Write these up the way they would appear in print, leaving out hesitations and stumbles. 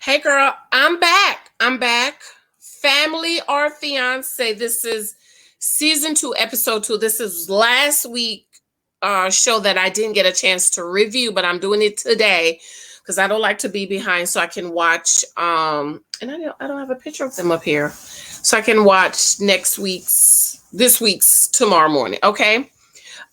Hey girl, I'm back. I'm back. Family or Fiancé. This is season 2, episode 2. This is last week show that I didn't get a chance to review, but I'm doing it today because I don't like to be behind, so I can watch. And I don't have a picture of them up here, so I can watch this week's tomorrow morning. Okay.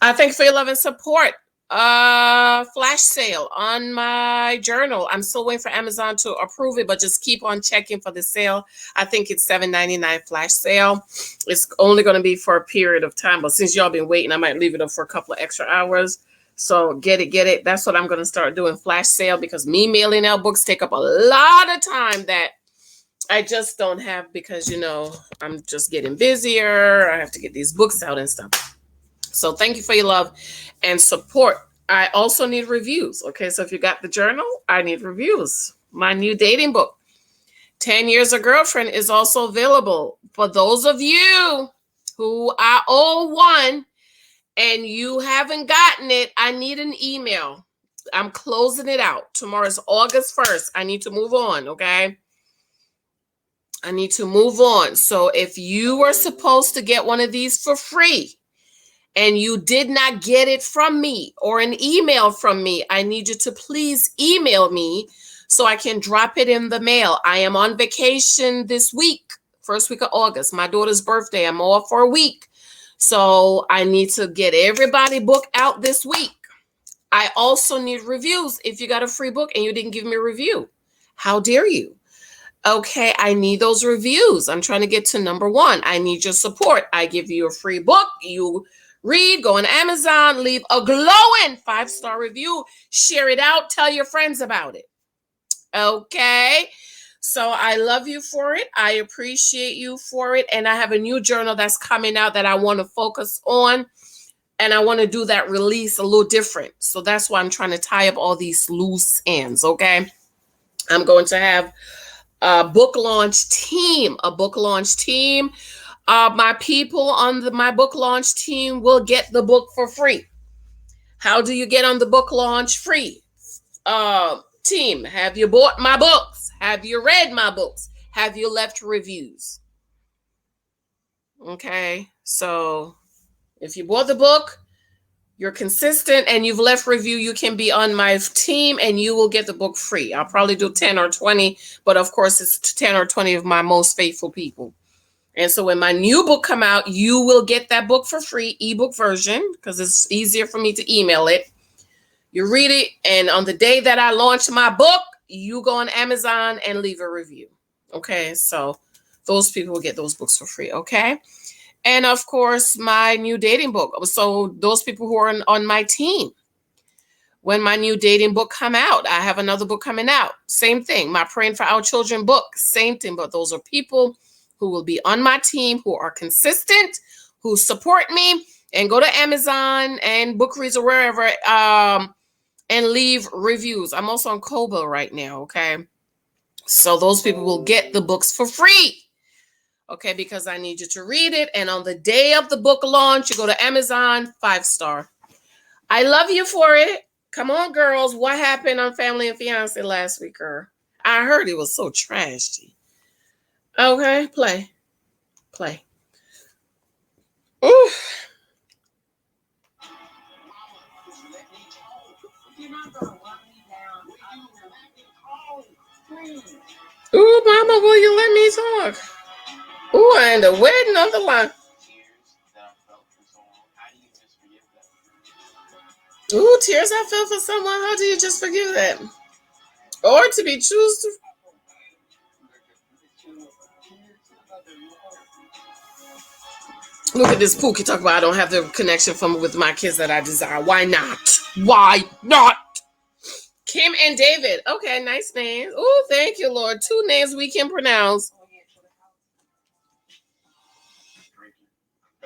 Thank you for your love and support. Flash sale on my journal. I'm still waiting for Amazon to approve it, but just keep on checking for the sale. I think it's $7.99 flash sale. It's only going to be for a period of time, but since y'all been waiting, I might leave it up for a couple of extra hours. So get it. That's what I'm going to start doing, flash sale, because me mailing out books take up a lot of time that I just don't have, because I'm just getting busier. I have to get these books out and stuff. So thank you for your love and support. I also need reviews. Okay, so if you got the journal, I need reviews. My new dating book, 10 Years a Girlfriend, is also available. For those of you who are 01 and you haven't gotten it, I need an email. I'm closing it out. Tomorrow's August 1st. I need to move on, okay? I need to move on. So if you were supposed to get one of these for free, and you did not get it from me or an email from me, I need you to please email me so I can drop it in the mail. I am on vacation this week, first week of August. My daughter's birthday. I'm off for a week. So I need to get everybody book out this week. I also need reviews. If you got a free book and you didn't give me a review, how dare you? Okay, I need those reviews. I'm trying to get to number 1. I need your support. I give you a free book. You read, go on Amazon, leave a glowing 5-star review, share it out, tell your friends about it. Okay, so I love you for it. I appreciate you for it. And I have a new journal that's coming out that I want to focus on. And I want to do that release a little different. So that's why I'm trying to tie up all these loose ends. Okay, I'm going to have a book launch team. My people on my book launch team will get the book for free. How do you get on the book launch free? Team, have you bought my books? Have you read my books? Have you left reviews? Okay, so if you bought the book, you're consistent, and you've left review, you can be on my team and you will get the book free. I'll probably do 10 or 20, but of course it's 10 or 20 of my most faithful people. And so when my new book come out, you will get that book for free, ebook version, because it's easier for me to email it. You read it, and on the day that I launch my book, you go on Amazon and leave a review. Okay, so those people will get those books for free, okay? And of course, my new dating book. So those people who are on my team, when my new dating book come out, I have another book coming out. Same thing, my Praying for Our Children book, same thing, but those are people who will be on my team, who are consistent, who support me, and go to Amazon and Bookreads or wherever, and leave reviews. I'm also on Kobo right now, okay? So those people will get the books for free, okay? Because I need you to read it. And on the day of the book launch, you go to Amazon, 5-star. I love you for it. Come on, girls. What happened on Family and Fiancé last week, girl? I heard it was so trashy. Okay, play. Ooh. Ooh, mama, will you let me talk? Ooh, and the wedding on the line. Ooh, tears I felt for someone. How do you just forgive that? Or to be choose to... Look at this Pookie talk about I don't have the connection with my kids that I desire. Why not? Why not? Kim and David. Okay, nice names. Oh, thank you, Lord. 2 names we can pronounce.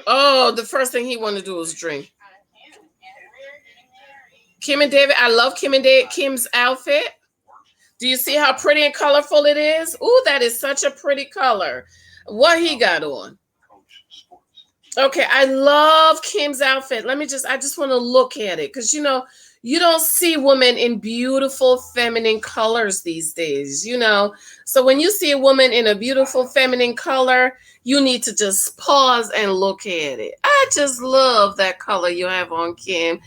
Oh, the first thing he wanted to do was drink. Kim and David. I love Kim and David. Kim's outfit. Do you see how pretty and colorful it is? Ooh, that is such a pretty color. What he got on? Okay, I love Kim's outfit. I just want to look at it because, You don't see women in beautiful feminine colors these days, you know. So when you see a woman in a beautiful feminine color, you need to just pause and look at it. I just love that color you have on, Kim.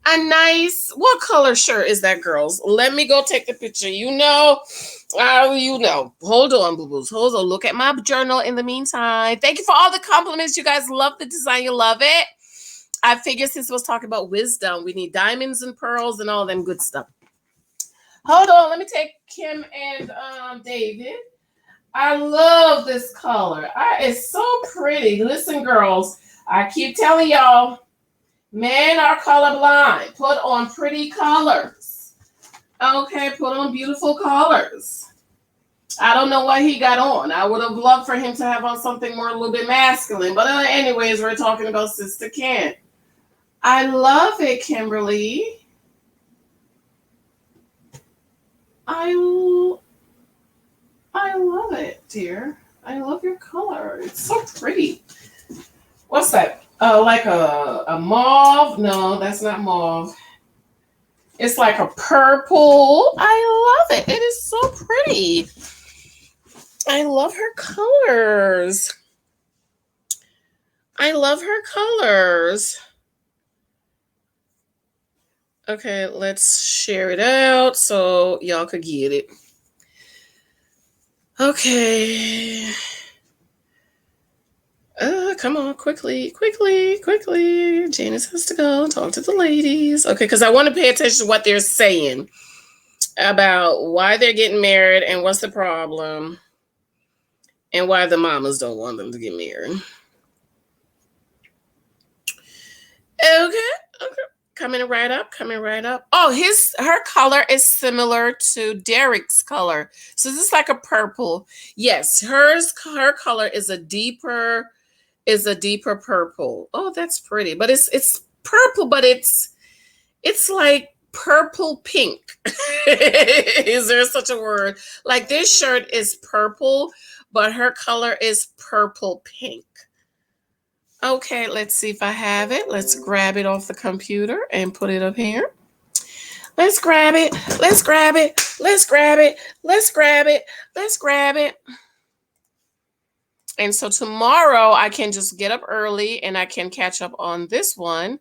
A nice, what color shirt is that, girls? Let me go take the picture. You know, you know. Hold on, boo-boos. Hold on. Look at my journal in the meantime. Thank you for all the compliments. You guys love the design. You love it. I figured since we was talking about wisdom, we need diamonds and pearls and all them good stuff. Hold on. Let me take Kim and David. I love this color. It's so pretty. Listen, girls. I keep telling y'all, men are colorblind. Put on pretty colors. Okay, put on beautiful colors. I don't know what he got on. I would have loved for him to have on something more a little bit masculine. But anyways, we're talking about Sister Kim. I love it, Kimberly. I love it, dear. I love your color. It's so pretty. What's that? Like a mauve? No, that's not mauve. It's like a purple. I love it. It is so pretty. I love her colors. I love her colors. Okay, let's share it out so y'all could get it. Okay. Come on, quickly. Janice has to go talk to the ladies. Okay, because I want to pay attention to what they're saying about why they're getting married and what's the problem and why the mamas don't want them to get married. Okay. Coming right up. Oh, her color is similar to Derek's color. So this is like a purple. Yes, her color is a deeper purple. Oh, that's pretty. But it's purple, but it's like purple pink. Is there such a word? Like this shirt is purple, but her color is purple pink. Okay, let's see if I have it. Let's grab it off the computer and put it up here. Let's grab it. And so tomorrow I can just get up early and I can catch up on this one.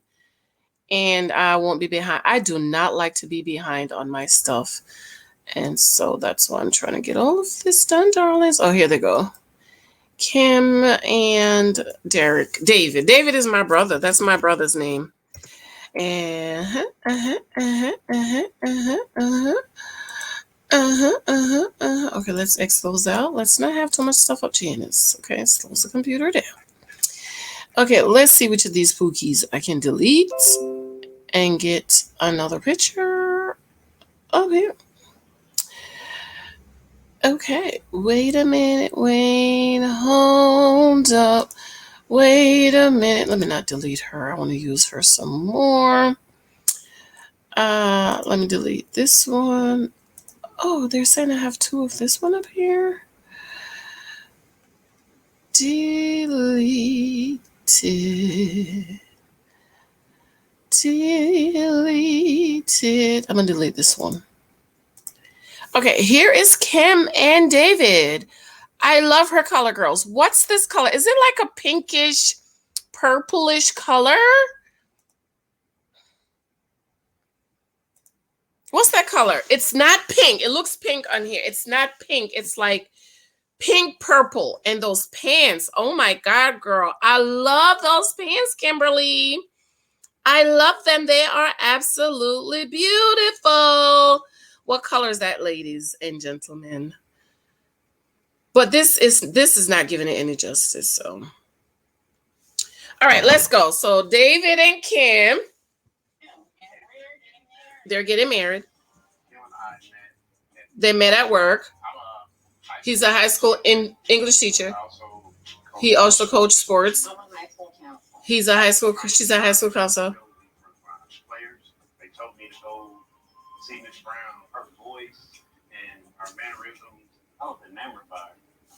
And I won't be behind. I do not like to be behind on my stuff. And so that's why I'm trying to get all of this done, darlings. Oh, here they go. Kim and Derek. David. David is my brother. That's my brother's name. Okay, let's X those out. Let's not have too much stuff up, Janice. Okay, let's close the computer down. Okay, let's see which of these pookies I can delete and get another picture of here. Okay, wait a minute. Hold up. Wait a minute. Let me not delete her. I want to use her some more. Let me delete this one. Oh, they're saying I have two of this one up here. Deleted. I'm going to delete this one. Okay, here is Kim and David. I love her color, girls. What's this color? Is it like a pinkish, purplish color? What's that color? It's not pink. It looks pink on here. It's not pink. It's like pink purple. And those pants. Oh my God, girl. I love those pants, Kimberly. I love them. They are absolutely beautiful. What color is that, ladies and gentlemen? But this is not giving it any justice. So, all right, let's go. So David and Kim, they're getting married. They met at work. He's a high school English teacher. He also coached sports. She's a high school counselor.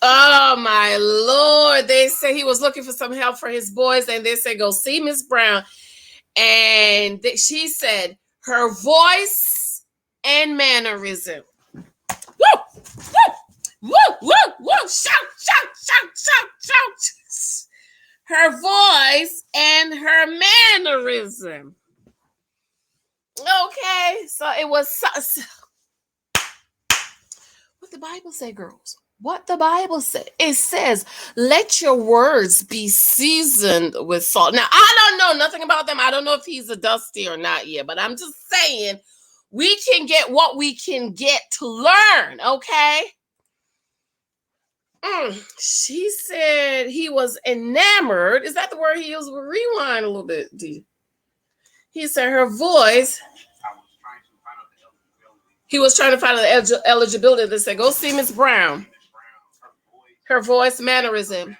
Oh my Lord. They say he was looking for some help for his boys, and they said, go see Miss Brown. And she said her voice and mannerism. Woo! Woo! Woo! Woo! Woo! Shout! Shout! Shout! Shout! Shout! Her voice and her mannerism. Okay, so it was what the Bible say, girls. What the Bible said. It says, let your words be seasoned with salt. Now, I don't know nothing about them. I don't know if he's a Dusty or not yet, but I'm just saying we can get what we can get to learn, okay? She said he was enamored. Is that the word he used? We'll rewind a little bit, D. He said her voice. He was trying to find the eligibility. They said, go see Miss Brown. Her voice, mannerism.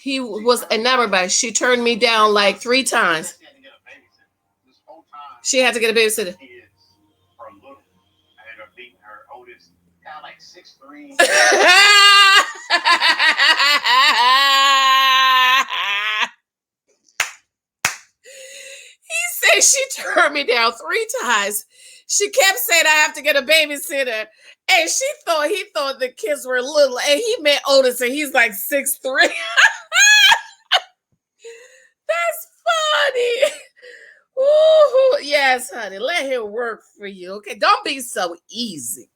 He was enamored by it. She turned me down like 3 times. She had to get a babysitter. Like 6'3". He said she turned me down 3 times. She kept saying I have to get a babysitter, and he thought the kids were little, and he met Otis, and he's like 6'3". That's funny. Ooh, yes, honey. Let him work for you. Okay, don't be so easy.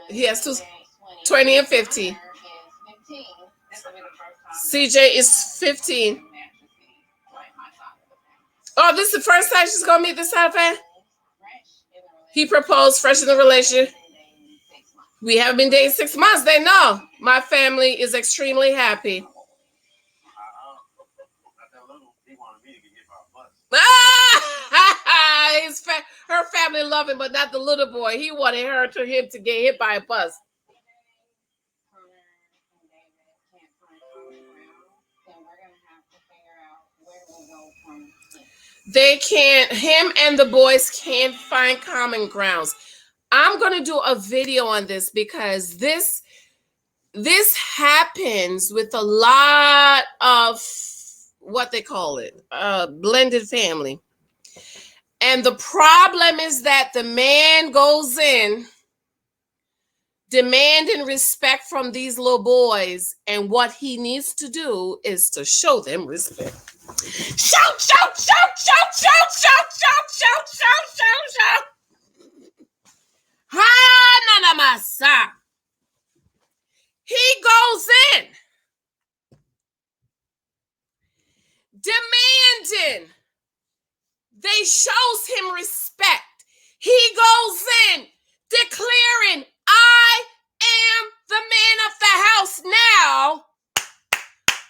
He has 2, 20 and 15. CJ is 15. Oh, this is the first time she's gonna meet this side of it? He proposed fresh in the relationship. We haven't been dating 6 months. They know. My family is extremely happy. Her family love him, but not the little boy. He wanted him to get hit by a bus. They can't, him and the boys can't find common grounds. I'm going to do a video on this because this happens with a lot of what they call it, blended family. And the problem is that the man goes in demanding respect from these little boys, and what he needs to do is to show them respect. Shout, shout, shout, shout, shout, shout, shout, shout, shout, shout, shout. Ha-na-na-masa. He goes in demanding. They shows him respect. He goes in declaring, I am the man of the house now,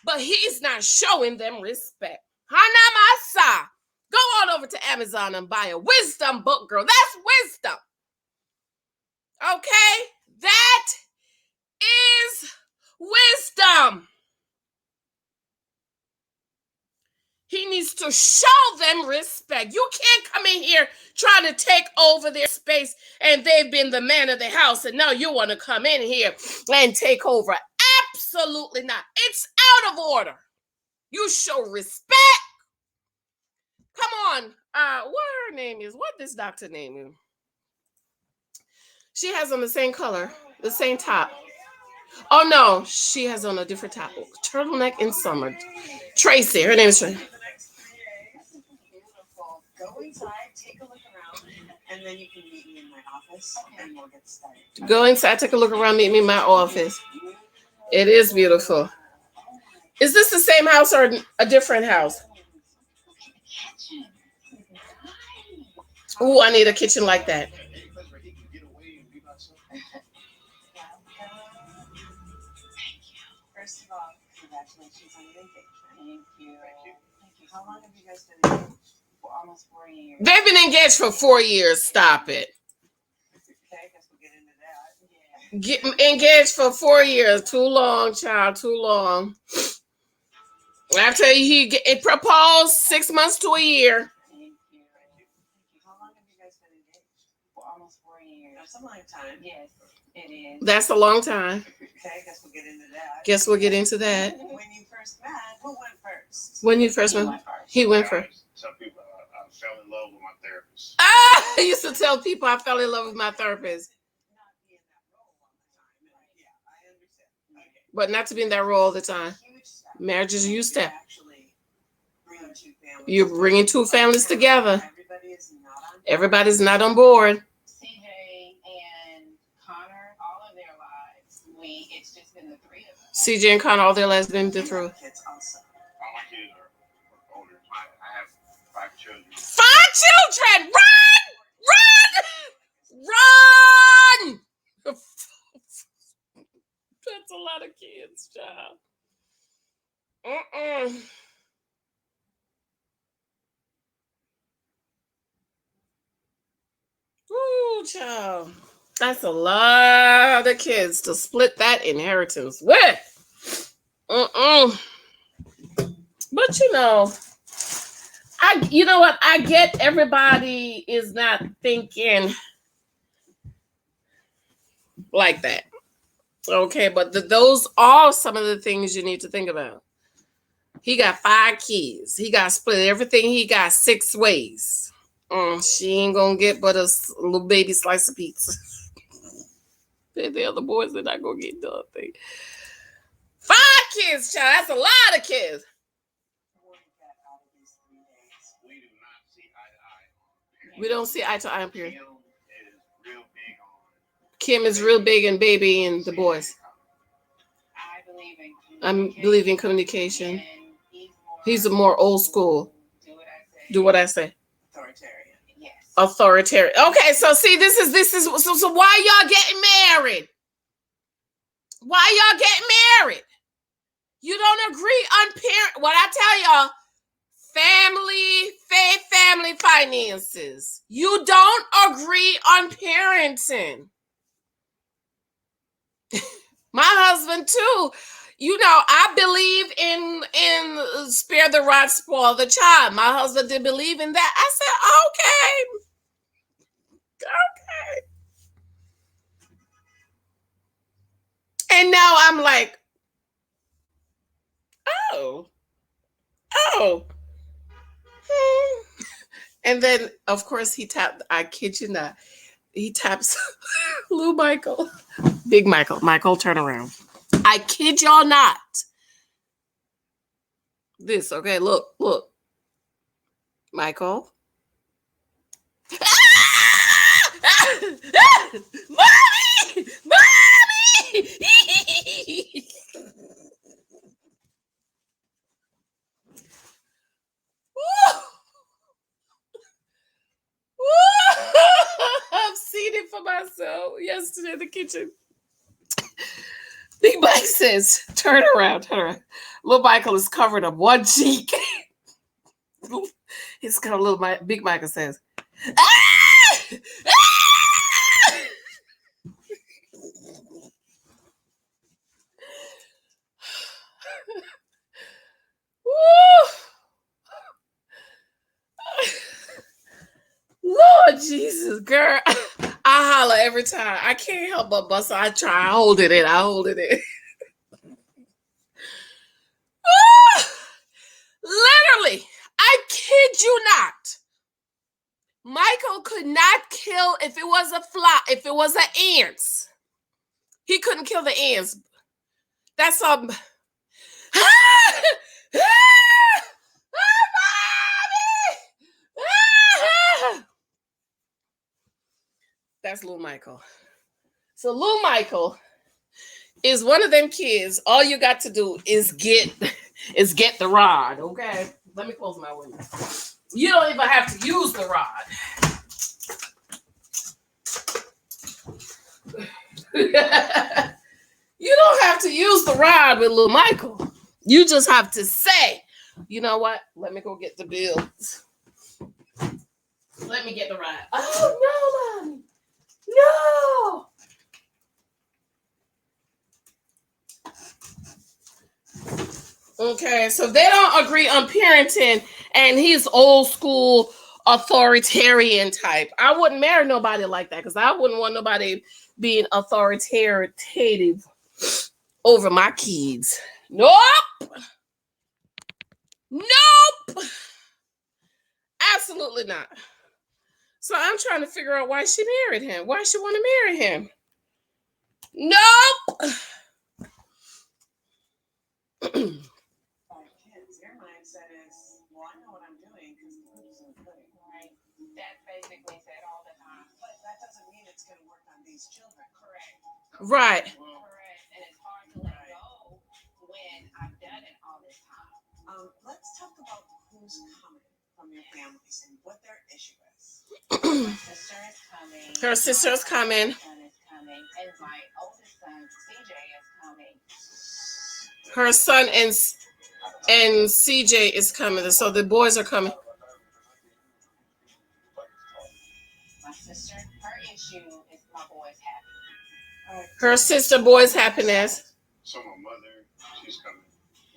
but he's not showing them respect. Hanamasa. Go on over to Amazon and buy a wisdom book, girl. That's wisdom. Okay? That is wisdom. He needs to show them respect. You can't come in here trying to take over their space, and they've been the man of the house, and now you want to come in here and take over. Absolutely not. It's out of order. You show respect. Come on. What her name is? What this doctor name is? She has on the same color, the same top. Oh, no. She has on a different top. Turtleneck in summer. Tracy. Her name is Tracy. Go inside, take a look around, and then you can meet me in my office, and we'll get started. Go inside, take a look around, meet me in my office. It is beautiful. Is this the same house or a different house? Ooh, I need a kitchen like that. First of all, congratulations on your engagement. Thank you. How long have you guys been engaged? For almost 4 years. They've been engaged for 4 years. Stop it. Okay, I guess we'll get into that. Get engaged for 4 years. Too long, child. Too long. After he proposed 6 months to a year. Thank you. How long have you guys been engaged? for almost 4 years. That's a long time. Yes, it is. That's a long time. Okay, guess we'll get into that. Guess we'll get into that. When you first met, who went first? When you first met, he went first. Some people, I fell in love with my therapist. I used to tell people I fell in love with my therapist. Not be in that role all the time. Yeah, I understand. Okay. But not to be in that role all the time. Huge step. Marriage is a huge step. Actually bringing 2 families. You're bringing 2 families together. Everybody's Everybody's not on not on board. CJ and Connor, all of their lives, it's just been the 3 of us. CJ and Connor, all their lives been through. Kids also. All my kids are older. I have 5 children. 5 children! Run! Run! Run! That's a lot of kids, child. Ooh, child. That's a lot of kids to split that inheritance with. But you know what? I get everybody is not thinking like that. Okay, but those are some of the things you need to think about. He got 5 kids. He got split everything he got 6 ways. She ain't gonna get but a little baby slice of pizza. The other boys are not gonna get nothing. 5 kids, child. That's a lot of kids. We don't see eye to eye on period. Kim is real big on baby and the boys. I believe in communication. He's a more old school. Do what I say. Authoritarian. Yes. Authoritarian. Okay, so see, this is so why y'all getting married? Why y'all getting married? You don't agree on parent. What I tell y'all, family finances. You don't agree on parenting. My husband too. I believe in spare the rod, spoil the child. My husband did believe in that. I said, okay. And now I'm like, oh. And then, of course, he tapped, I kid you not, he taps little Michael. Big Michael. Michael, turn around. I kid y'all not. This, okay, look. Michael. Mommy! I've seen it for myself yesterday in the kitchen. Big Mike says, turn around. Little Michael is covered up one cheek. He's got a little Big Michael says, ah! Lord Jesus, girl. I holler every time. I can't help but bust. I try. I hold it in. Literally, I kid you not. Michael could not kill if it was a fly, if it was an ants. He couldn't kill the ants. That's Mommy! That's little Michael. So little Michael is one of them kids. All you got to do is get the rod, okay? Let me close my window. You don't even have to use the rod. You don't have to use the rod with little Michael. You just have to say, you know what? Let me go get the bills. Let me get the rod. Oh, no, Mommy. No. Okay, so they don't agree on parenting, and he's old school. authoritarian type. I wouldn't marry nobody like that because I wouldn't want nobody being authoritative over my kids. Nope. Nope. Absolutely not. So I'm trying to figure out why she married him. Why she want to marry him? Nope. Kids, your mindset is, well, I know what I'm doing because the proof's in the pudding. Right. That basically said all the time. But that doesn't mean it's going to work on these children. Correct. Right. Correct. And it's hard to let go when I've done it all this time. Let's talk about who's coming from your families and what their issue is. My sister is coming. Her sister is coming. My son is coming. And my oldest son, CJ, is coming. Her son and CJ is coming. So the boys are coming. My sister, her issue is my boys happy. Her sister, boys' happiness. So my mother, she's coming.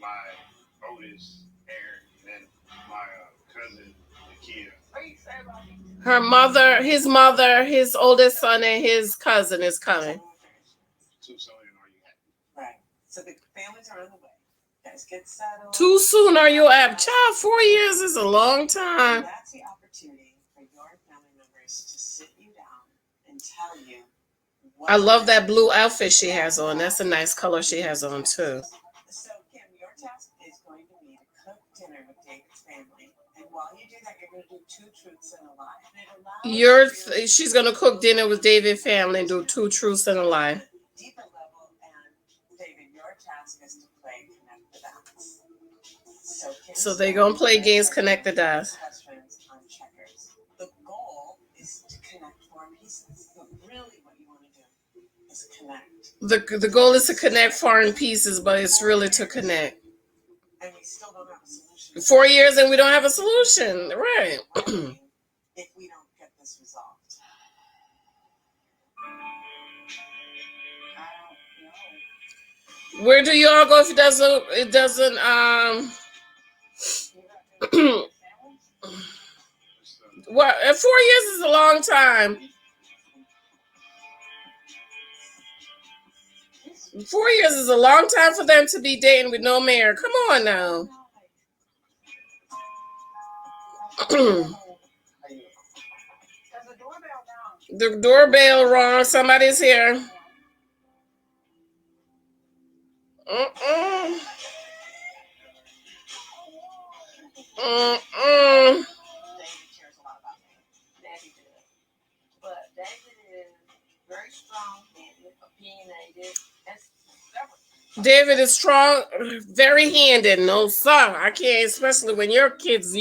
My oldest, Aaron, and then my cousin, Nakia. What are you saying about me? Her mother, his oldest son, and his cousin is coming. Too soon, are you happy? Right. So the families are on the way. Guys, get settled. Too soon are you at? Child, 4 years is a long time. That's the opportunity for your family members to sit you down and tell you. I love that blue outfit she has on. That's a nice color she has on too. So, Kim, your task is going to be to cook dinner with David's family. And while you do that, you're going to do 2 truths and a lie. She's gonna cook dinner with David's family and do 2 truths and a lie. Deeper level, and David, your task is to play Connect the Dots. So they're gonna play games, Connect the Dots. Questions on checkers. The goal is to connect 4 pieces. But really, what you want to do is connect. The goal is to connect foreign pieces, but it's really to connect. And we still don't have a solution. 4 years and we don't have a solution, right? If we don't get this resolved. I don't know. Where do y'all go if it doesn't well, 4 years is a long time. 4 years is a long time for them to be dating with no marriage. Come on now. The doorbell wrong. Somebody's here. But David is very strong and opinionated. David is strong, very handed. No, sir. I can't, especially when your kid's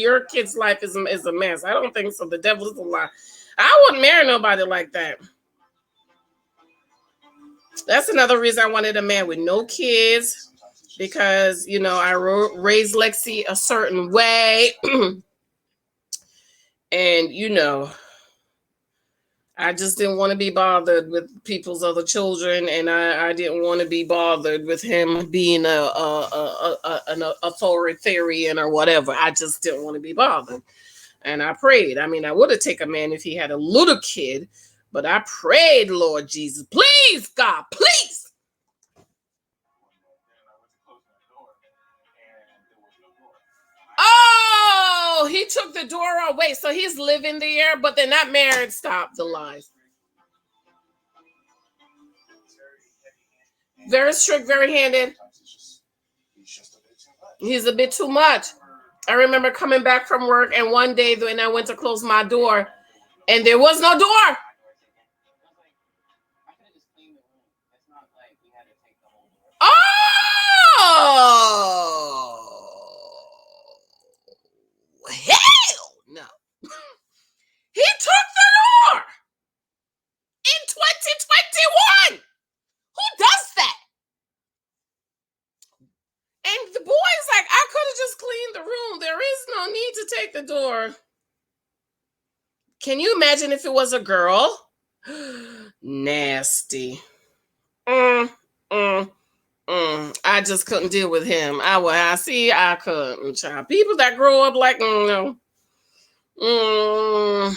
life is a mess. I don't think so. The devil is a lie. I wouldn't marry nobody like that. That's another reason I wanted a man with no kids, because, you know, I raised Lexi a certain way. And, you know, I just didn't want to be bothered with people's other children, and I didn't want to be bothered with him being an authoritarian or whatever. I just didn't want to be bothered. And I prayed. I mean, I would have taken a man if he had a little kid, but I prayed, Lord Jesus, please, God, please. Oh, he took the door away. So he's living there, but they're not married. Stop the lies. Very strict, very handed. He's a bit too much. I remember coming back from work, and one day when I went to close my door, and there was no door. Oh! Hell no. He took the door in 2021. Who does that? And the boy's like, I could have just cleaned the room. There is no need to take the door. Can you imagine if it was a girl? Nasty. I just couldn't deal with him. I couldn't, child. People that grow up like, no. Mm.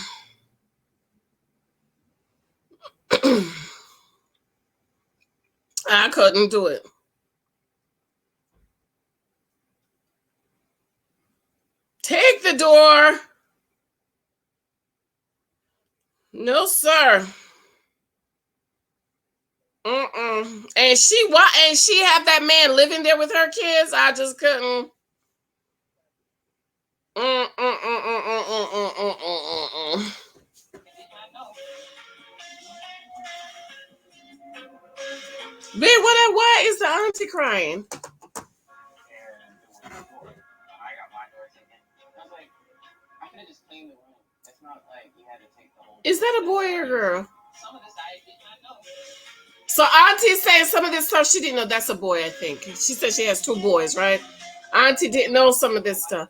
I couldn't do it. Take the door. No, sir. Mm-mm. And she have that man living there with her kids? I just couldn't. Mm-mm-mm-mm-mm-mm-mm-mm-mm. Babe, why is the auntie crying? Is that a boy or a girl? So auntie's saying some of this stuff she didn't know. That's a boy, I think. She said she has 2 boys, right? Auntie didn't know some of this stuff.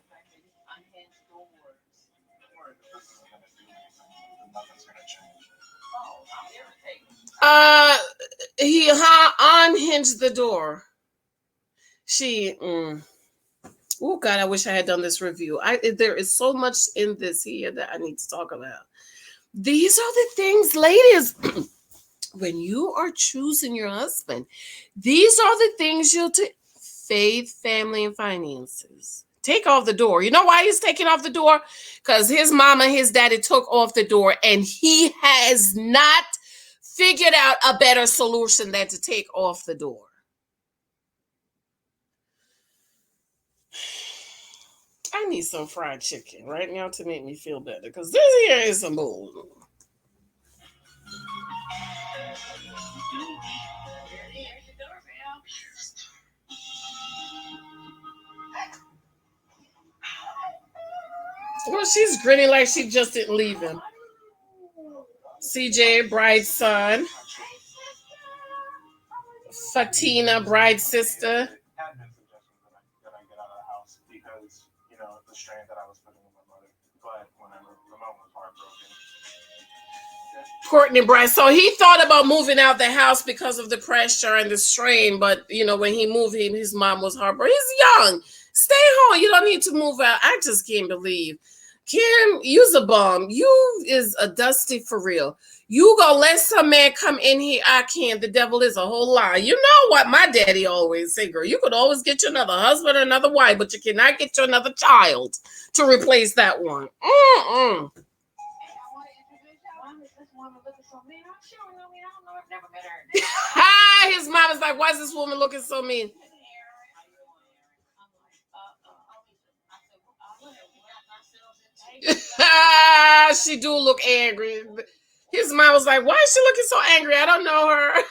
He unhinged the door. Oh God, I wish I had done this review. There is so much in this here that I need to talk about. These are the things, ladies. When you are choosing your husband, these are the things you'll take. Faith, family, and finances. Take off the door. You know why he's taking off the door? Because his mama, his daddy took off the door, and he has not figured out a better solution than to take off the door. I need some fried chicken right now to make me feel better, because this here is some bull. Well, she's grinning like she just didn't leave him. CJ, bride's son. Fatina, bride's sister. The strain that I was putting on my mother. But whenever Ramon was heartbroken. Courtney Bryce. So he thought about moving out the house because of the pressure and the strain, but when he moved, his mom was heartbroken. He's young. Stay home. You don't need to move out. I just can't believe. Kim, you's a bum. You is a dusty for real. You go let some man come in here. I can't. The devil is a whole lie. You know what my daddy always say, girl. You could always get you another husband or another wife, but you cannot get you another child to replace that one. Hi, his mom is like, why is this woman looking so mean? She do look angry. His mom was like, why is she looking so angry? I don't know her.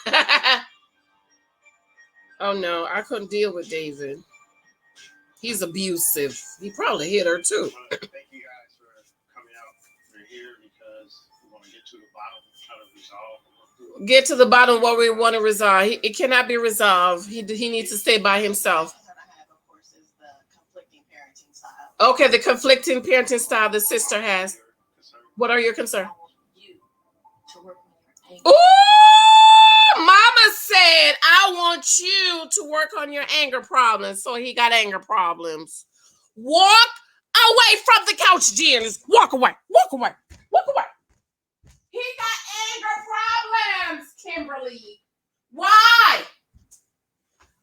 Oh no, I couldn't deal with David. He's abusive. He probably hit her too. Thank you guys for coming out. We're here because we want to get to the bottom of how to resolve. Get to the bottom of what we want to resolve. It cannot be resolved. He needs to stay by himself. Okay, the conflicting parenting style the sister has. What are your concerns? Ooh, mama said, I want you to work on your anger problems. So he got anger problems. Walk away from the couch, Janice. Walk away. Walk away. Walk away. He got anger problems, Kimberly. Why?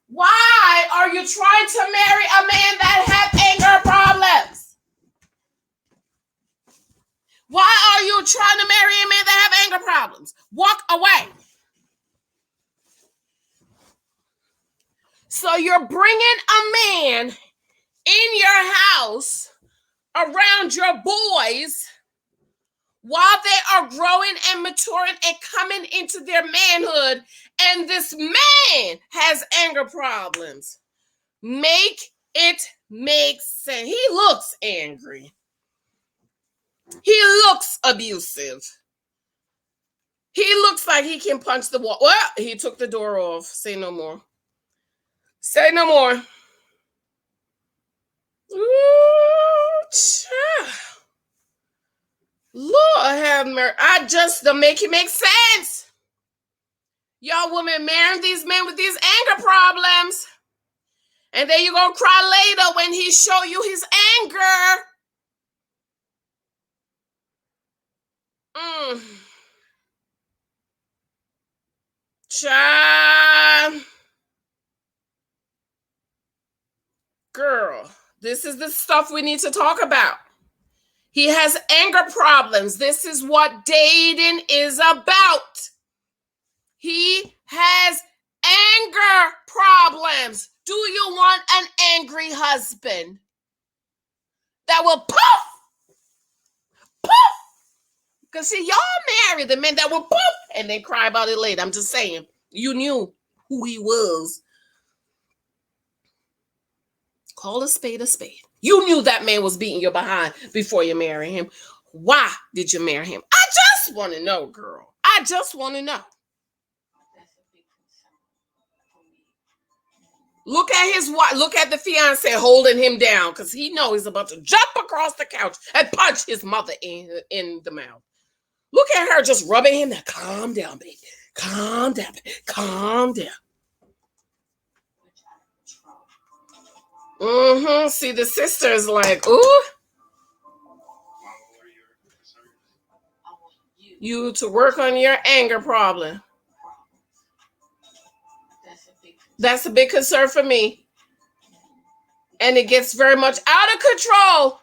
Why are you trying to marry a man that has anger problems? Why are you trying to marry a man that have anger problems? Walk away. So you're bringing a man in your house around your boys while they are growing and maturing and coming into their manhood, and this man has anger problems. Make it make sense. He looks angry. He looks abusive. He looks like he can punch the wall. Well, he took the door off. Say no more. Say no more. Ooh, child. Lord have mercy. I just don't make it make sense. Y'all women marrying these men with these anger problems. And then you're going to cry later when he show you his anger. Child. Girl, this is the stuff we need to talk about. He has anger problems. This is what dating is about. He has anger problems. Do you want an angry husband that will poof? Because see, y'all marry the men that will poof and then cry about it later. I'm just saying, you knew who he was. Call a spade a spade. You knew that man was beating you behind before you married him. Why did you marry him? I just want to know, girl. I just want to know. Look at his wife. Look at the fiance holding him down because he knows he's about to jump across the couch and punch his mother in the mouth. Look at her just rubbing him down. Calm down, baby. Calm down. Calm down. See, the sister is like, ooh. You to work on your anger problem. That's a big concern for me. And it gets very much out of control.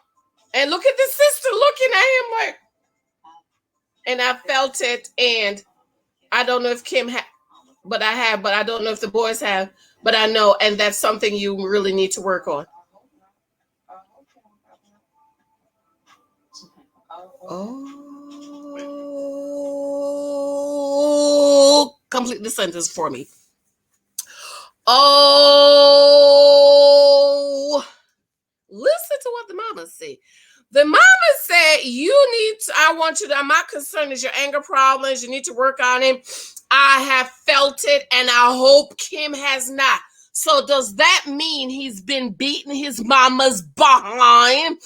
And look at the sister looking at him like, and I felt it. And I don't know if Kim had, but I don't know if the boys have, but I know. And that's something you really need to work on. Oh, complete the sentence for me. Oh, listen to what the mama said. The mama said, I want you to, my concern is your anger problems. You need to work on him. I have felt it and I hope Kim has not. So does that mean he's been beating his mama's behind?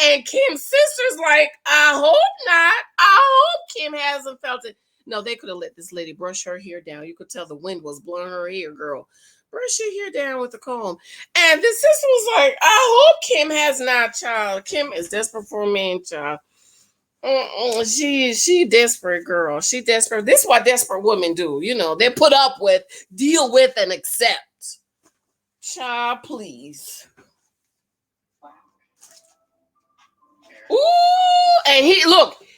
And Kim's sister's like, I hope not. I hope Kim hasn't felt it. No, they could have let this lady brush her hair down. You could tell the wind was blowing her hair, girl. Brush your hair down with a comb. And the sister was like, I hope Kim has not, child. Kim is desperate for a man, child. She desperate, girl. She desperate. This is what desperate women do. You know, they put up with, deal with, and accept. Child, please. Ooh, and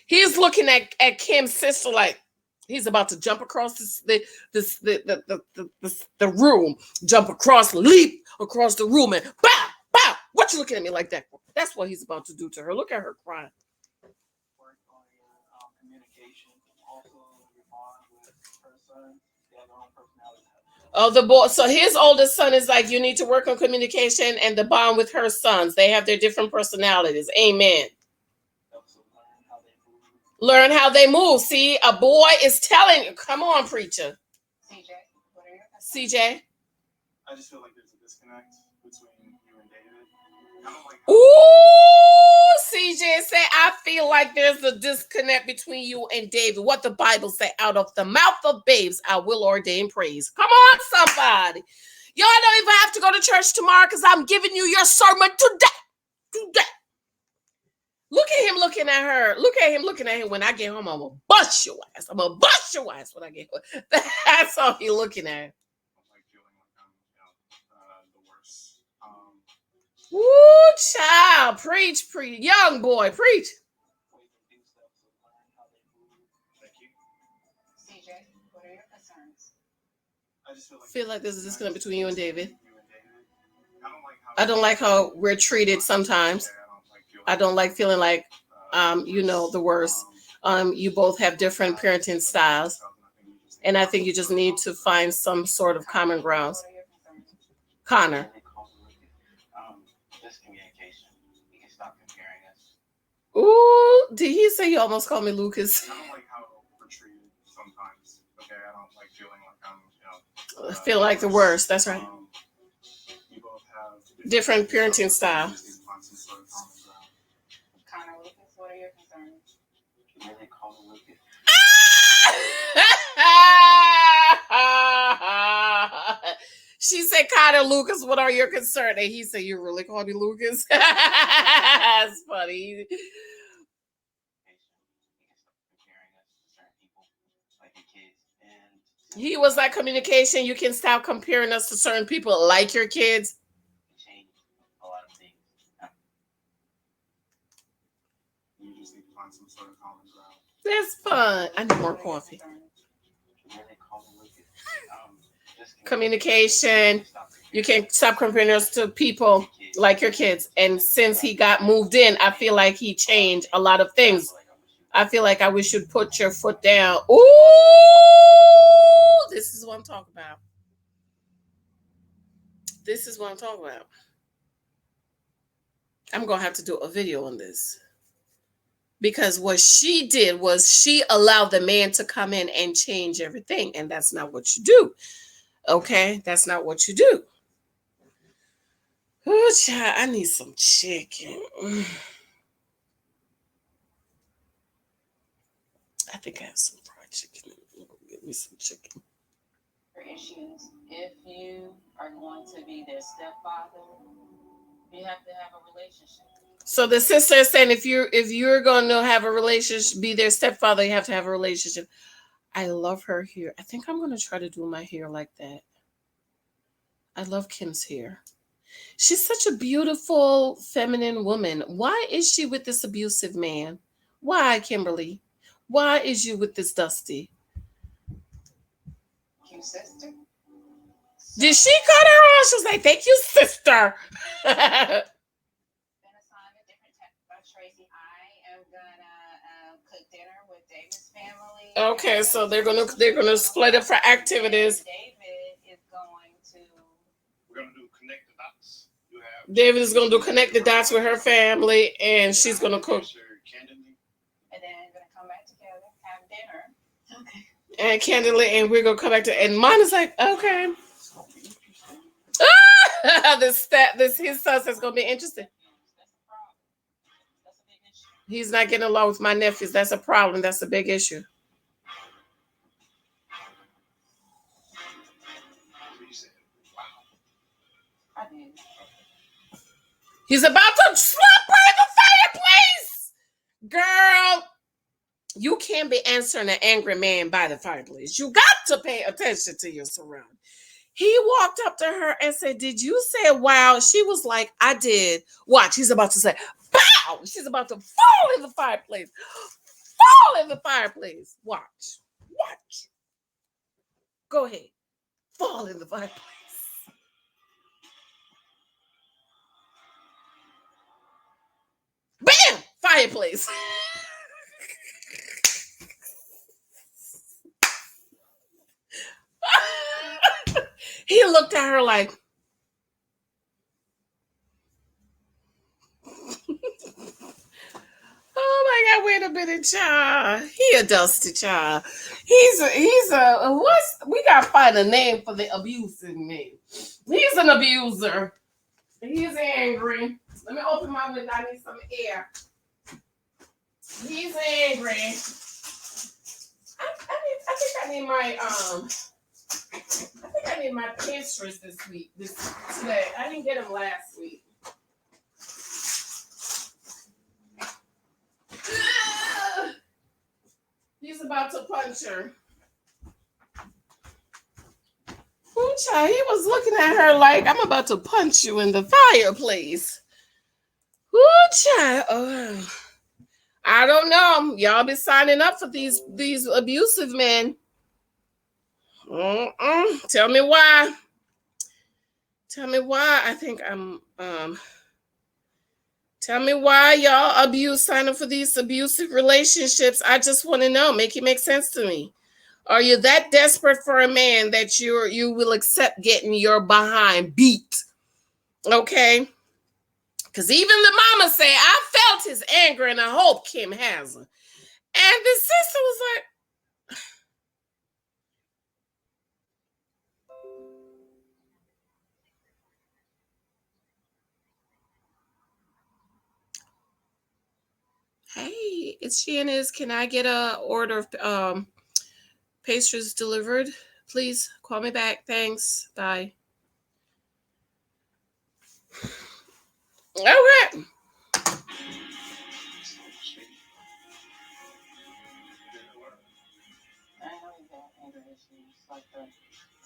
he's looking at Kim's sister like he's about to jump across the room, jump across, leap across the room, and bow, bow. What you looking at me like that for? That's what he's about to do to her. Look at her crying. Work on your communication, also your bond with her son. They have their own personality. Oh, the boy. So his oldest son is like, you need to work on communication and the bond with her sons. They have their different personalities. Amen. Learn how they move. See, a boy is telling you. Come on, preacher. CJ. I just feel like there's a disconnect between you and David. Ooh, CJ said, I feel like there's a disconnect between you and David. What the Bible say, out of the mouth of babes, I will ordain praise. Come on, somebody. Y'all don't even have to go to church tomorrow because I'm giving you your sermon today. Today. Look at him looking at her. Look at him looking at him. When I get home, I'm going to bust your ass. I'm going to bust your ass when I get home. That's all he looking at. Woo, child. Preach. Young boy, preach. CJ, what are your concerns? I just feel like there's a disconnect between you and David. I don't like how we're treated sometimes. I don't like feeling like, the worst. You both have different parenting styles. And I think you just need to find some sort of common grounds. Connor. Miscommunication. You can stop comparing us. Ooh, did he say you almost called me Lucas? I don't like how we're treated sometimes. Okay, I don't like feeling like I'm, I feel like the worst. That's right. You both have different parenting style. Connor, Lucas, what are your concerns? Really call him Lucas. She said, Connor, Lucas, what are your concerns? And he said, you really call me Lucas? That's funny. kids. And He was like, communication, you can stop comparing us to certain people like your kids. change a lot of things. You just need to find some sort of common ground. That's fun. I need more coffee. Communication, you can stop comparing us to people like your kids. And since he got moved in, I feel like he changed a lot of things. I feel like I wish you'd put your foot down. Ooh, this is what I'm talking about. This is what I'm talking about. I'm going to have to do a video on this. Because what she did was she allowed the man to come in and change everything. And that's not what you do. Okay? That's not what you do. Oh, child, I need some chicken. I think I have some fried chicken. Get me some chicken. Issues. If you are going to be their stepfather, you have to have a relationship. So the sister is saying if you're going to have a relationship, be their stepfather, you have to have a relationship. I love her hair. I think I'm going to try to do my hair like that. I love Kim's hair. She's such a beautiful, feminine woman. Why is she with this abusive man? Why, Kimberly? Why is you with this Dusty? Cute sister. Did she cut her off? She was like, thank you, sister. Tracy, I am gonna cook dinner with David's family. Okay, so they're gonna split up for activities. David is going to. We're gonna do connect the dots. David is gonna do connect the dots with her family, and she's gonna cook. And then gonna come back together, have dinner. Okay. And candidly, and we're gonna come back to. And mine is like, okay. This his son is gonna be interesting. He's not getting along with my nephews. That's a problem. That's a big issue. He's about to slap her in the fireplace. Girl, you can't be answering an angry man by the fireplace. You got to pay attention to your surroundings. He walked up to her and said, did you say wow? She was like, I did. Watch, he's about to say, bow. She's about to fall in the fireplace. Fall in the fireplace. Watch. Watch. Go ahead. Fall in the fireplace. Bam! Fireplace. He looked at her like, oh my God, wait a minute, child. He a dusty child. He's a what's we gotta find a name for the abusive man. He's an abuser. He's angry. Let me open my window. I need some air. He's angry. I think I need my pastries this week. Today. I didn't get them last week. He's about to punch her. Ooh, child, he was looking at her like, I'm about to punch you in the fireplace. Ooh, child. Oh. I don't know. Y'all be signing up for these abusive men. Tell me why. Tell me why. I think I'm tell me why y'all sign up for these abusive relationships. I just want to know. Make it make sense to me. Are you that desperate for a man that you will accept getting your behind beat? Okay. Because even the mama say, I felt his anger and I hope Kim has her. And the sister was like, hey, it's Janice. Can I get a order of pastries delivered? Please call me back. Thanks. Bye. All right. issues like that.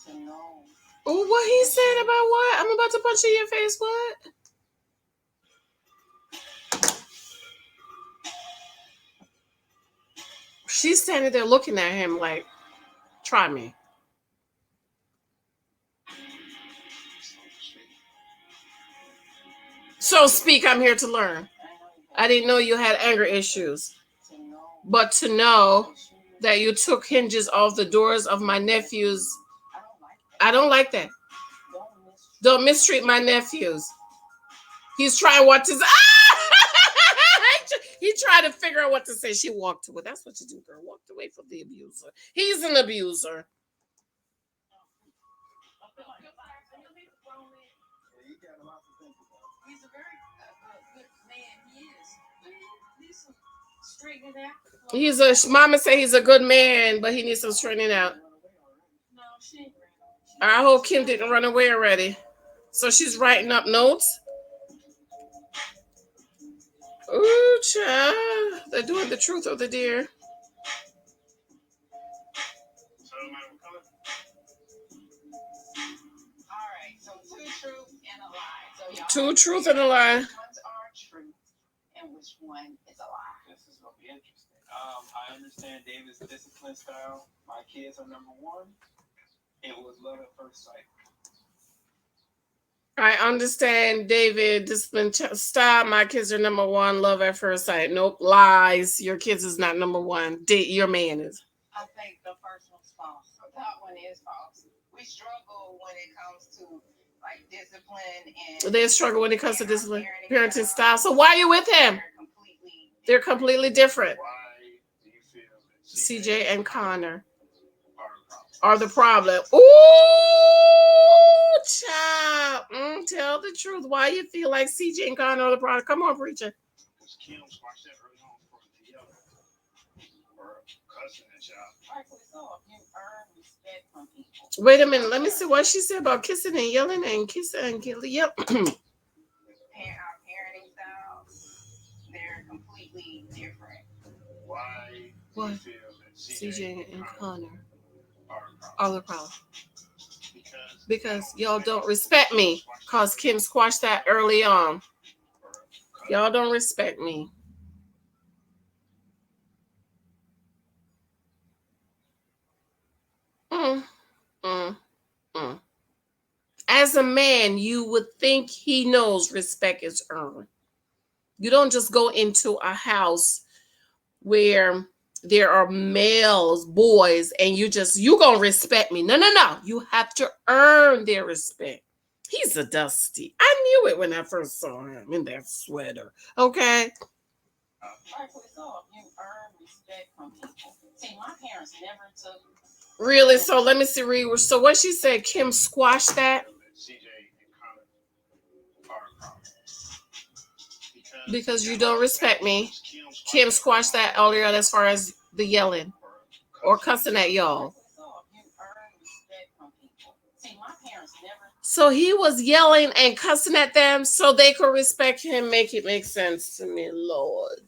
To know. Oh, what he said about what? I'm about to punch you in your face. What? She's standing there looking at him like, try me. So speak, I'm here to learn. I didn't know you had anger issues. But to know that you took hinges off the doors of my nephews, I don't like that. Don't mistreat my nephews. He's trying what to say. He tried to figure out what to say. She walked away. That's what you do, girl. Walked away from the abuser. He's an abuser. He's a very good man. He is. But he needs some straightening out. Mama say he's a good man, but he needs some straightening out. No, she ain't I hope Kim didn't run away already. So she's writing up notes. Ooh, child. They're doing the truth or the dare. All right, so two truth and a lie. So y'all Two truth and a lie. Which ones are truth and which one is a lie? This is gonna be interesting. I understand David's discipline style. My kids are number one. It was love at first sight. I understand David discipline style. My kids are number one. Love at first sight. Nope. Lies. Your kids is not number one. Your man is. I think the first one's false. That one is false. We struggle when it comes to like discipline and They struggle when it comes to discipline, parenting style. So why are you with him? They're completely different. Why do you feel that CJ and Connor are the problem? are the problem. Ooh, child. Tell the truth. Why you feel like CJ and Connor are the problem? Come on, preacher. Because Kim squashed that early on for the yellow or cussing at y'all. Rightfully so. You earn respect from people. Wait a minute. Let me see what she said about kissing and yelling and kissing and killing. Yep. Our parenting styles, they're completely different. Why do What? you feel that CJ and Connor are are the the problem. problem? Because y'all don't respect me. Because Kim squashed that early on. Y'all don't respect me. Mm, mm, mm. As a man, you would think he knows respect is earned. You don't just go into a house where there are males, boys, and you gonna respect me. No. You have to earn their respect. He's a dusty. I knew it when I first saw him in that sweater. Okay. Rightfully so. You earn respect from people. See, my parents never took. Really? So let me see. So what she said, Kim squashed that CJ and Connor are the problem. because you don't respect me. Kim squashed that earlier as far as the yelling or cussing at y'all. You earn respect from people. See, my parents never. So he was yelling and cussing at them so they could respect him. Make it make sense to me, Lord.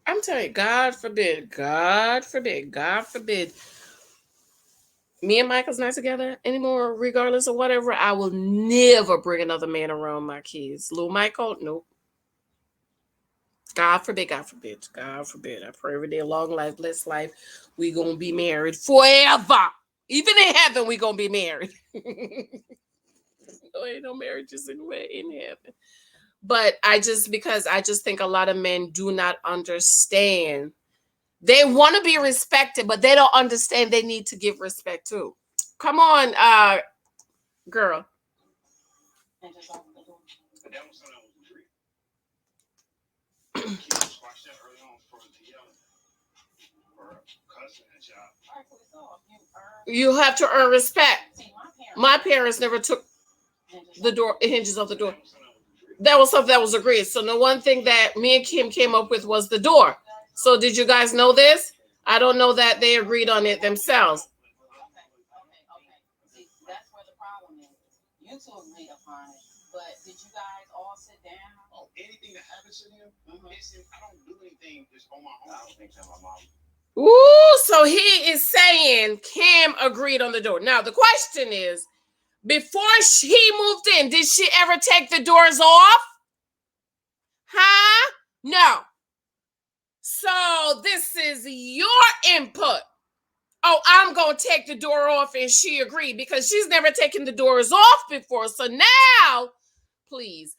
I'm telling you, God forbid, me and Michael's not together anymore, regardless of whatever. I will never bring another man around my kids. Little Michael, nope. God forbid. I pray every day, long life, blessed life. We gonna be married forever. Even in heaven, we gonna be married. No, ain't no marriages anywhere in heaven. But I just think a lot of men do not understand. They want to be respected, but they don't understand they need to give respect too. Come on, girl. And just open the door. And that was something that was agreed. Kim squashed that early on for the yellow or cussing at y'all. Rightfully so. You have to earn respect. See, My parents never took the hinges off the door. That was something that was agreed. So the one thing that me and Kim came up with was the door. So did you guys know this? I don't know that they agreed on it themselves. Okay. See, that's You two agreed upon it, but did you guys all sit down? Oh, anything that happens to him, listen, I don't do anything just on my own. I don't think that my mom. Ooh, so he is saying Kim agreed on the door. Now, the question is, before he moved in, did she ever take the doors off? Huh? No. So this is your input. Oh, I'm going to take the door off, and she agreed because she's never taken the doors off before. So now, please.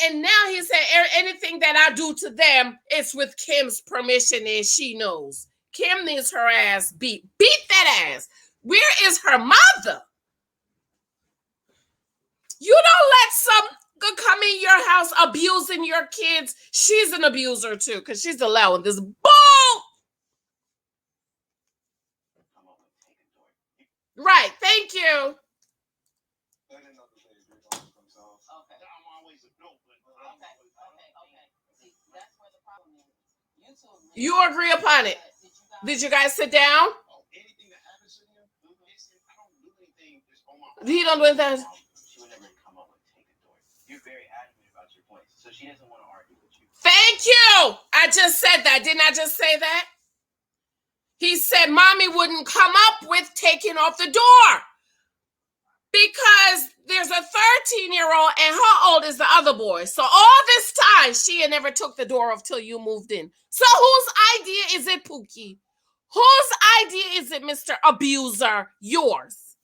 And now he said anything that I do to them, it's with Kim's permission, and she knows. Kim needs her ass beat. Beat that ass. Where is her mother? You don't let some come in your house abusing your kids. She's an abuser too, because she's allowing this bull. Right, thank you. You agree upon it. Did you guys sit down? He don't do anything. She would never come up and take a door. You're very adamant about your points, so she doesn't want to argue with you. Thank you. I just said that. Didn't I just say that? He said mommy wouldn't come up with taking off the door because there's a 13-year-old and how old is the other boy? So all this time she never took the door off till you moved in. So whose idea is it, Pookie? Whose idea is it, Mr. Abuser? Yours.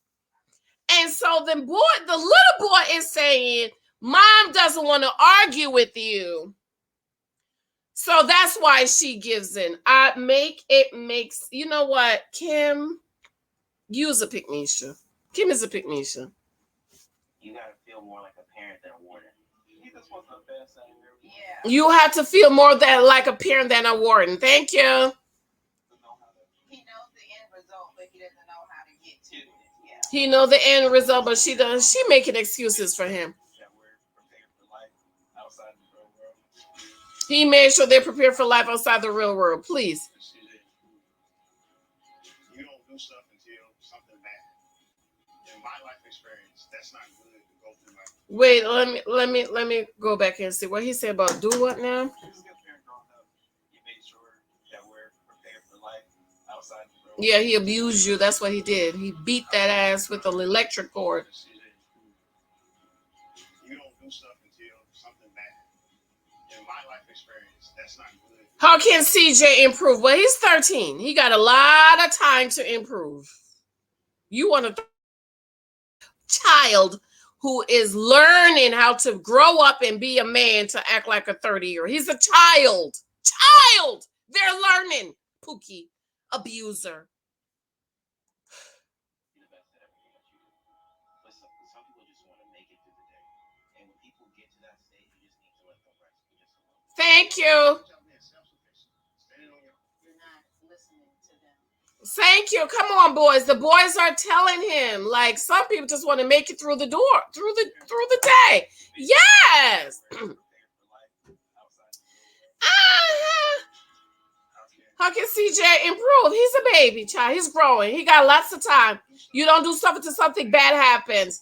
And so the little boy is saying, mom doesn't want to argue with you. So that's why she gives in. You know what, Kim? Use a pick-me-sha. Kim is a pick-me-sha. You gotta feel more like a parent than a warden. He just wants the best thing. Yeah. You have to feel more like a parent than a warden. Thank you. He knows the end result, but he doesn't know how to get to it. Yeah. He knows the end result, but she does. She making excuses for him. That we're prepared for life outside the real world. He made sure they're prepared for life outside the real world. Please. You don't do stuff until something bad. In my life experience, that's not good to go through life. Wait, let me go back and see what he said about do what now? He was a good parent growing up. He made sure that we're prepared for life outside the real world. Yeah, he abused you. That's what he did. He beat that ass with an electric cord. You don't do stuff until something bad. In my life experience, that's not good. How can CJ improve? Well, he's 13. He got a lot of time to improve. You want a child who is learning how to grow up and be a man to act like a 30-year-old. He's a child. Child. They're learning. Pookie. Abuser. You're the best at everything that you do. But some people just want to make it through the day. And when people get to that stage, you just need to let them rest for just a moment. Thank you. You're not listening to them. Thank you. Come on, boys. The boys are telling him. Like, some people just want to make it through the door, through the day. Yes. How can CJ improve? He's a baby child. He's growing. He got lots of time. You don't do stuff until something bad happens.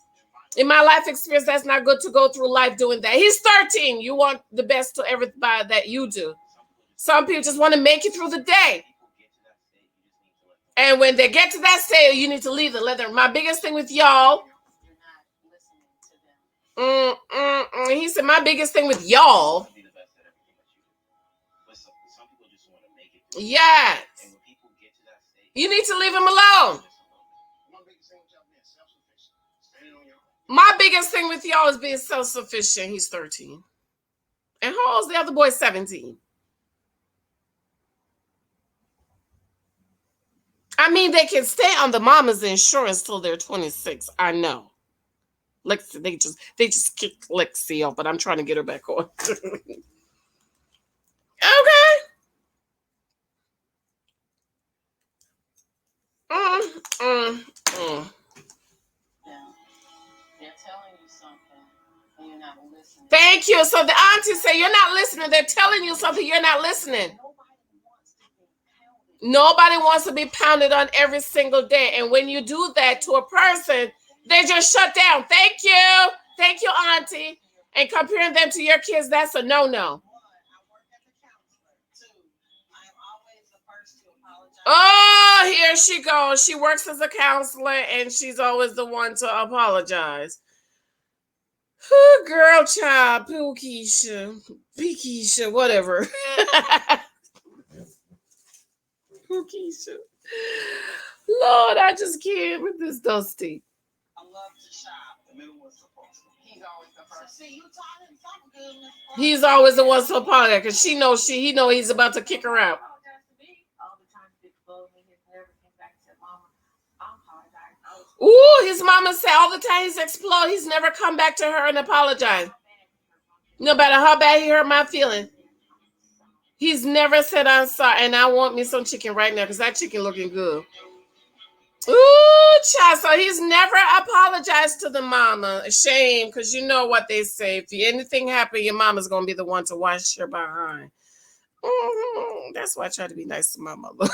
In my life experience, that's not good to go through life doing that. He's 13. You want the best to everybody that you do. Some people just want to make it through the day. And when they get to that stage, you need to leave the leather. My biggest thing with y'all. You're not listening to them. He said, my biggest thing with y'all. Yes. You need to leave him alone. My biggest thing with y'all is being self-sufficient. He's 13. And how old's the other boy? 17. I mean, they can stay on the mama's insurance till they're 26. I know. Lexi, they just kicked Lexi off, but I'm trying to get her back on. Okay. Yeah. They're telling you something and you're not listening. Thank you. So the auntie say you're not listening. They're telling you something. You're not listening. Nobody wants to be pounded on every single day. And when you do that to a person, They just shut down. Thank you. Thank you, Auntie. And comparing them to your kids, that's a no-no. 1, I work as a counselor. 2, I am always the first to apologize. Oh, here she goes. She works as a counselor and she's always the one to apologize. Girl, child, Pekeisha, whatever. Pekeisha. Lord, I just can't with this Dusty. I love to shop. The middle was supposed to. He's always the first. See, you taught him something good, Miss Parker. He's always the one to apologize because he knows he's about to kick her out. Apologize to me. All the time he exposed me, he never came back and said, Mama, I'm apologizing. Ooh, his mama said all the time he's exploded, he's never come back to her and apologized. No matter how bad he hurt my feelings. He's never said I'm sorry, and I want me some chicken right now because that chicken looking good. Ooh, child. So he's never apologized to the mama. A shame, because you know what they say. If anything happen, your mama's going to be the one to wash your behind. That's why I try to be nice to my mother.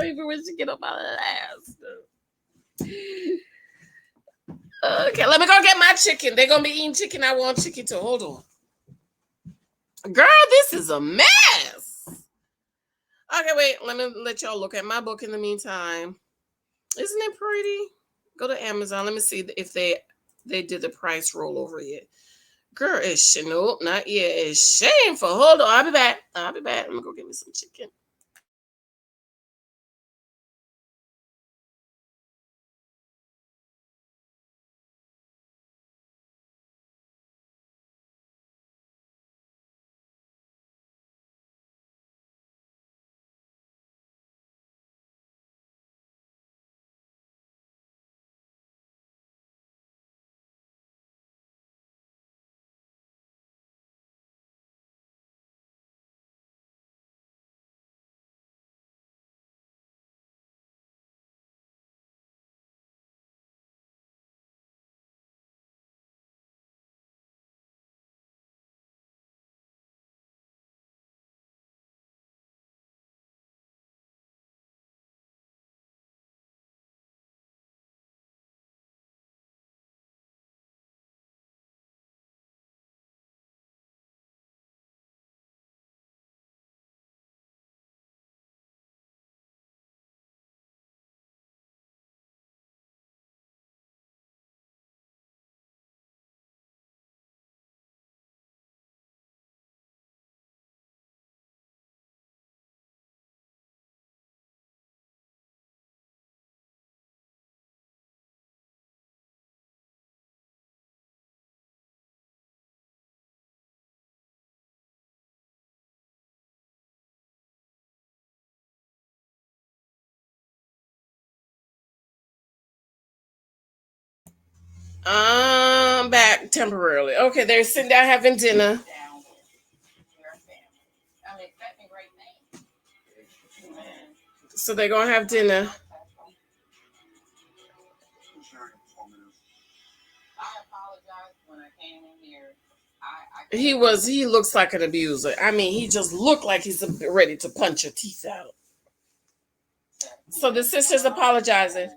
Even when she get on my last. Okay, let me go get my chicken. They're going to be eating chicken. I want chicken too. Hold on. Girl, this is a mess. Okay, wait. Let me let y'all look at my book in the meantime. Isn't it pretty? Go to Amazon. Let me see if they did the price rollover yet. Girl, it's nope, not yet. It's shameful. Hold on. I'll be back. I'm gonna go get me some chicken. I'm back temporarily. Okay, they're sitting down having dinner. Down with your family. I'm expecting great things. Amen. So they're gonna have dinner. It's very informative. I apologize when I came in here. He looks like an abuser. I mean, he just looked like he's ready to punch your teeth out. So the sister's apologizing.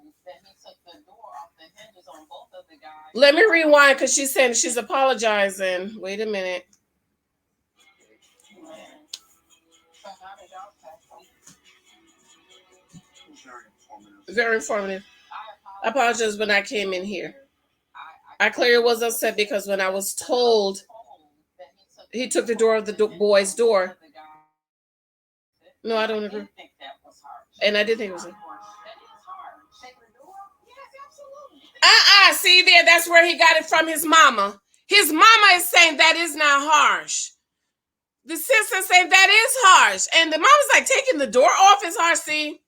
Let me rewind because she's saying she's apologizing. Wait a minute. It's very informative. Very informative. I apologize when I came in here. I clearly was upset because when I was told he took the door of the boy's door. No, I don't agree. And I did think it was. See there, that's where he got it from his mama. His mama is saying that is not harsh. The sister saying that is harsh. And the mama's like, taking the door off is harsh. See,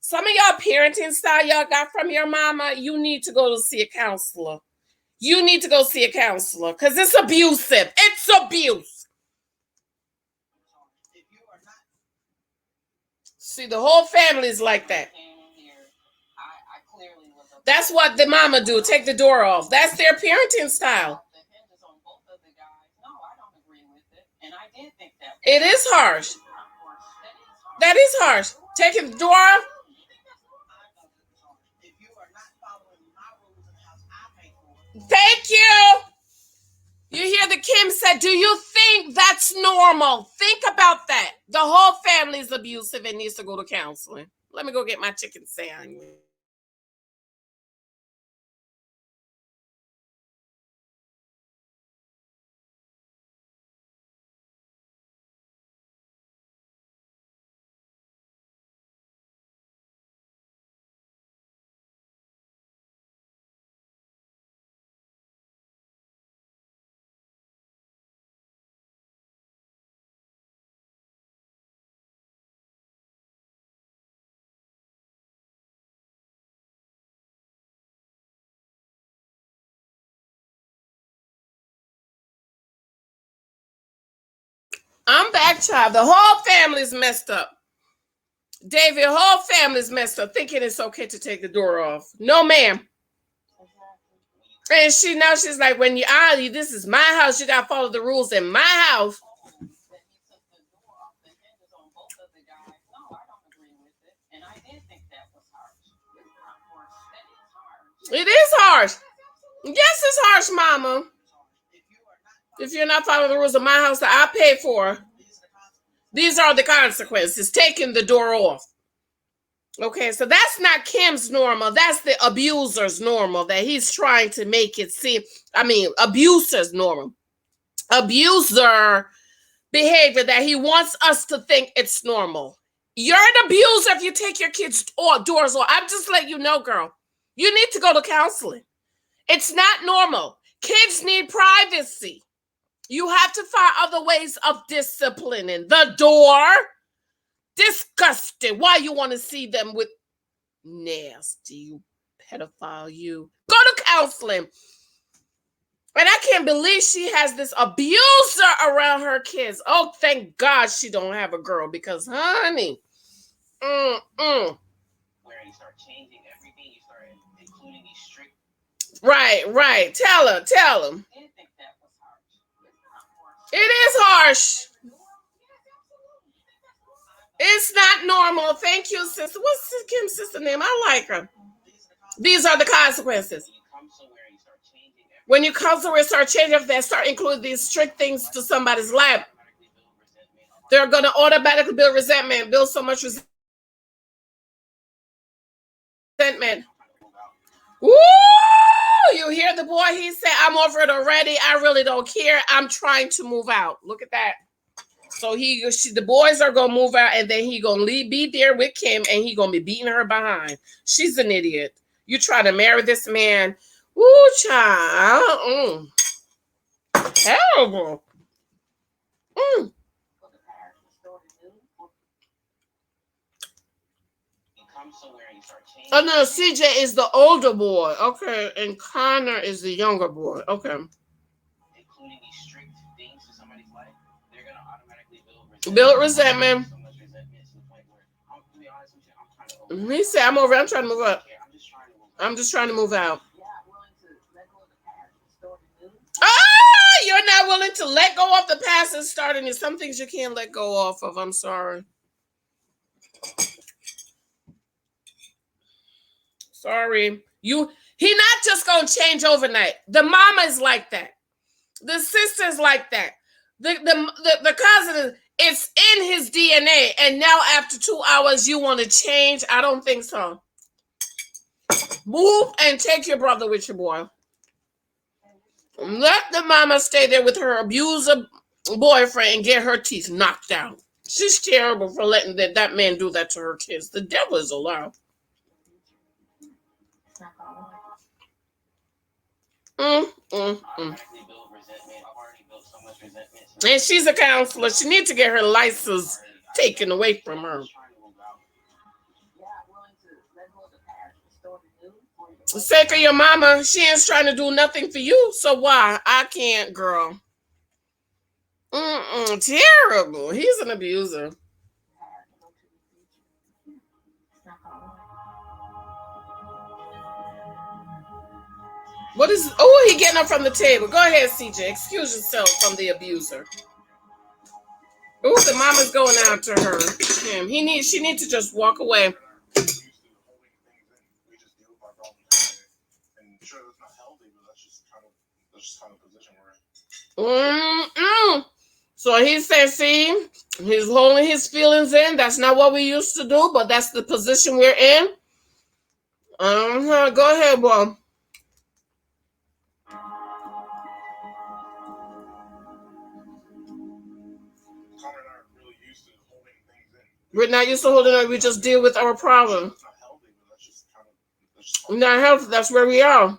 some of y'all parenting style y'all got from your mama, you need to go to see a counselor. You need to go see a counselor because it's abusive. It's abuse. See, the whole family is like that. That's what the mama do. Take the door off. That's their parenting style. It is harsh. That is harsh. Taking the door off. Thank you. You hear the Kim said, do you think that's normal? Think about that. The whole family is abusive and needs to go to counseling. Let me go get my chicken sandwich. I'm back, child. The whole family's messed up. David, whole family's messed up, thinking it's okay to take the door off. No, ma'am. And she's like, when this is my house, you gotta follow the rules in my house. It is harsh. Yes, it's harsh, mama. If you're not following the rules of my house that I paid for, these are the consequences. Taking the door off. Okay, so that's not Kim's normal. That's the abuser's normal that he's trying to make it seem. Abuser's normal. Abuser behavior that he wants us to think it's normal. You're an abuser if you take your kids' doors off. I'm just letting you know, girl. You need to go to counseling. It's not normal. Kids need privacy. You have to find other ways of disciplining. The door. Disgusting. Why you want to see them with nasty, you pedophile, you. Go to counseling. And I can't believe she has this abuser around her kids. Oh, thank God she don't have a girl because, honey. Where you start changing everything, you start including these strict. Right. Tell him. It is harsh. It's not normal. Thank you, sister. What's Kim's sister name? I like her. These are the consequences. When you come somewhere, start changing, if they start including these strict things to somebody's life, they're going to automatically build resentment, build so much resentment. Woo! You hear the boy? He said, I'm over it already. I really don't care. I'm trying to move out. Look at that. So the boys are gonna move out, and then he gonna be there with Kim, and he gonna be beating her behind. She's an idiot. You try to marry this man, ooh, child, terrible. Oh no, CJ is the older boy. Okay, and Connor is the younger boy. Okay. Including these strict things to somebody's life, they're gonna automatically build resentment. He said, I'm over. I'm trying to move up. I'm just trying to move out. Ah, you're not willing to let go of the past and start anew. Some things you can't let go off of. I'm sorry. Sorry. He not just gonna change overnight. The mama is like that. The sister's like that. The cousin, it's in his DNA. And now after 2 hours, you want to change? I don't think so. Move and take your brother with you, boy. Let the mama stay there with her abuser boyfriend and get her teeth knocked out. She's terrible for letting that man do that to her kids. The devil is alive. And she's a counselor. She needs to get her license taken away from her. For the sake of your mama, she ain't trying to do nothing for you. So why? I can't, girl. Terrible. He's an abuser. What is? Oh, he getting up from the table. Go ahead, CJ. Excuse yourself from the abuser. Oh, the mama's going after her. She needs to just walk away. sure that's not healthy, but that's just kind of position we're in. So he said, see, he's holding his feelings in. That's not what we used to do, but that's the position we're in. Go ahead, boy. We're not used to holding it. We just deal with our problem. Not healthy. That's where we are.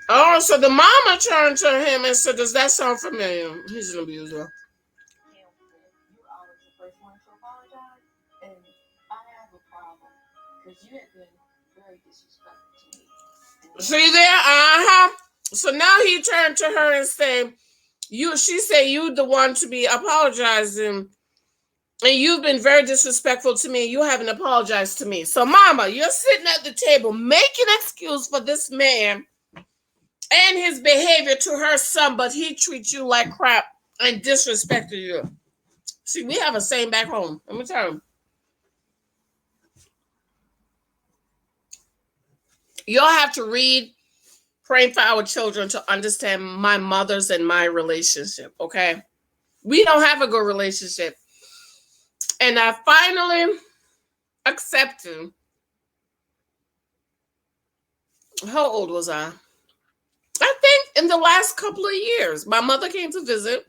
Oh, so the mama turned to him and said, does that sound familiar? He's an abuser. See there? So now he turned to her and said, she said, you the one to be apologizing. And you've been very disrespectful to me. You haven't apologized to me. So, mama, you're sitting at the table making excuse for this man and his behavior to her son, but he treats you like crap and disrespected you. See, we have a saying back home. Let me tell you. You'll have to read Praying for Our Children to understand my mother's and my relationship, okay? We don't have a good relationship. And I finally accepted. How old was I? I think in the last couple of years. My mother came to visit.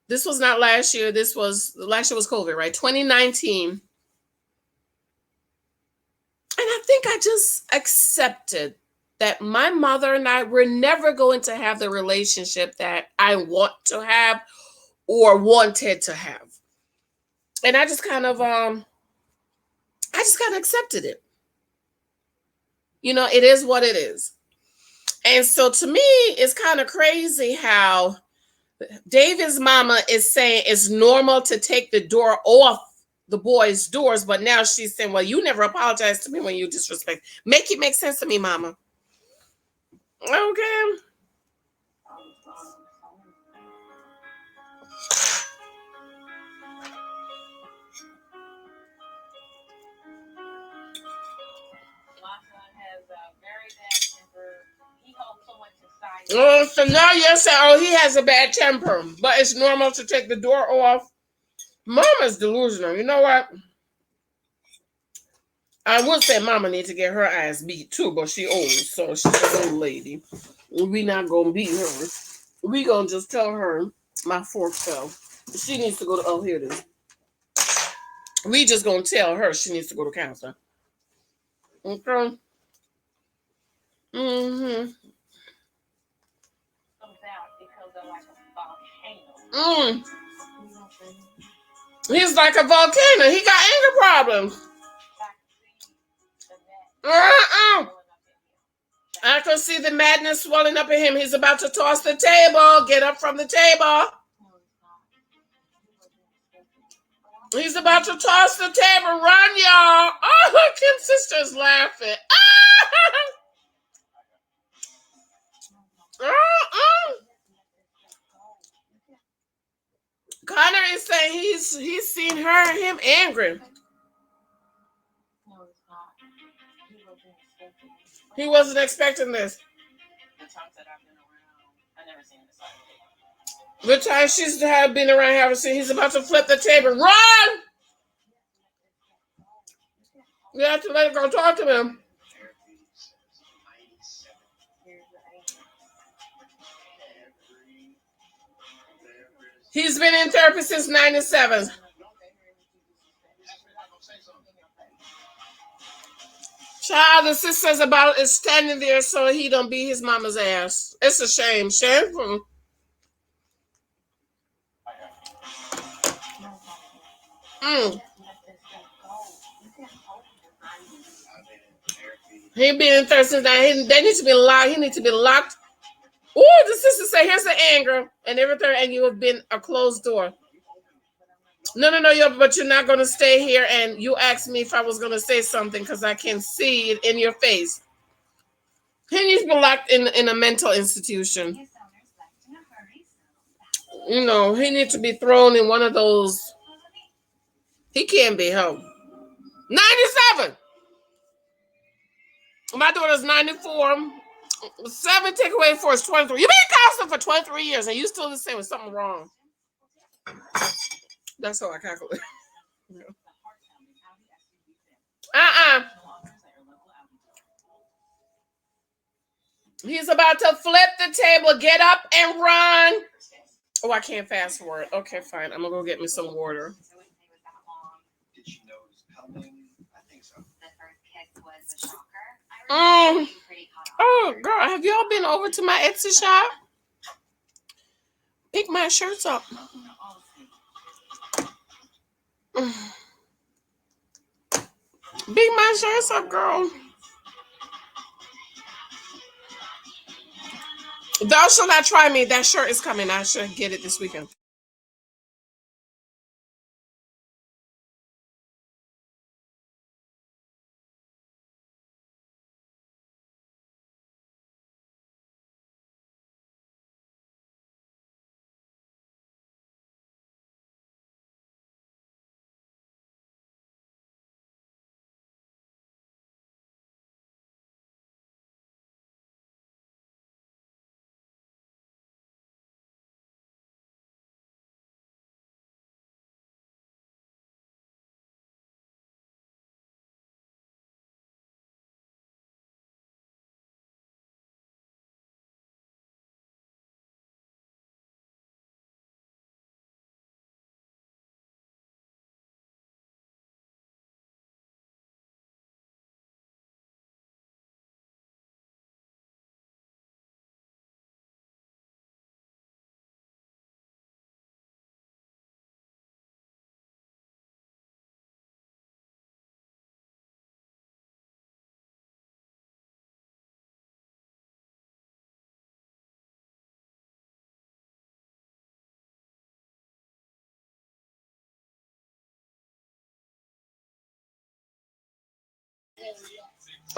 This was not last year. Last year was COVID, right? 2019. And I think I just accepted that my mother and I were never going to have the relationship that I want to have or wanted to have. And I just kind of accepted it. You know, it is what it is. And so to me, it's kind of crazy how David's mama is saying it's normal to take the door off the boys' doors, but now she's saying, well, you never apologized to me when you disrespect. Make it make sense to me, mama. Okay. Oh, so now you're saying, oh, he has a bad temper, but it's normal to take the door off. Mama's delusional. You know what? I would say Mama needs to get her ass beat too, but she old, so she's an old lady. We not gonna beat her. We gonna just tell her my fork fell. She needs to go to, oh, here it is. We just gonna tell her she needs to go to counseling. Okay. Mm-hmm. He's like a volcano. He got anger problems. I can see the madness swelling up in him. He's about to toss the table. Get up from the table. He's about to toss the table. Run, y'all. Oh, Kim's sister's laughing. Connor is saying he's seen him angry. He wasn't expecting this. The time she's been around, haven't seen. He's about to flip the table. Run! You have to let her go talk to him. He's been in therapy since 97. Child, the sister's about is standing there so he don't beat his mama's ass. It's a shame. Shameful. He been in therapy since that. They need to be locked. He needs to be locked. Oh, the sister say, here's the anger and everything, and you have been a closed door. No, but you're not going to stay here, and you asked me if I was going to say something because I can see it in your face. He needs to be locked in a mental institution. You know, he needs to be thrown in one of those. He can't be helped. 97. My daughter's 94. 7 take away 4 is 23. You've been counseling for 23 years and you still the same with something wrong. That's how I calculate. He's about to flip the table. Get up and run. Oh, I can't fast forward. Okay, fine. I'm going to go get me some water. Did she know it was coming? I think so. The first kiss was a shocker. Oh, girl, have y'all been over to my Etsy shop? Pick my shirts up. Pick my shirts up, girl. Thou shalt not try me. That shirt is coming. I should get it this weekend.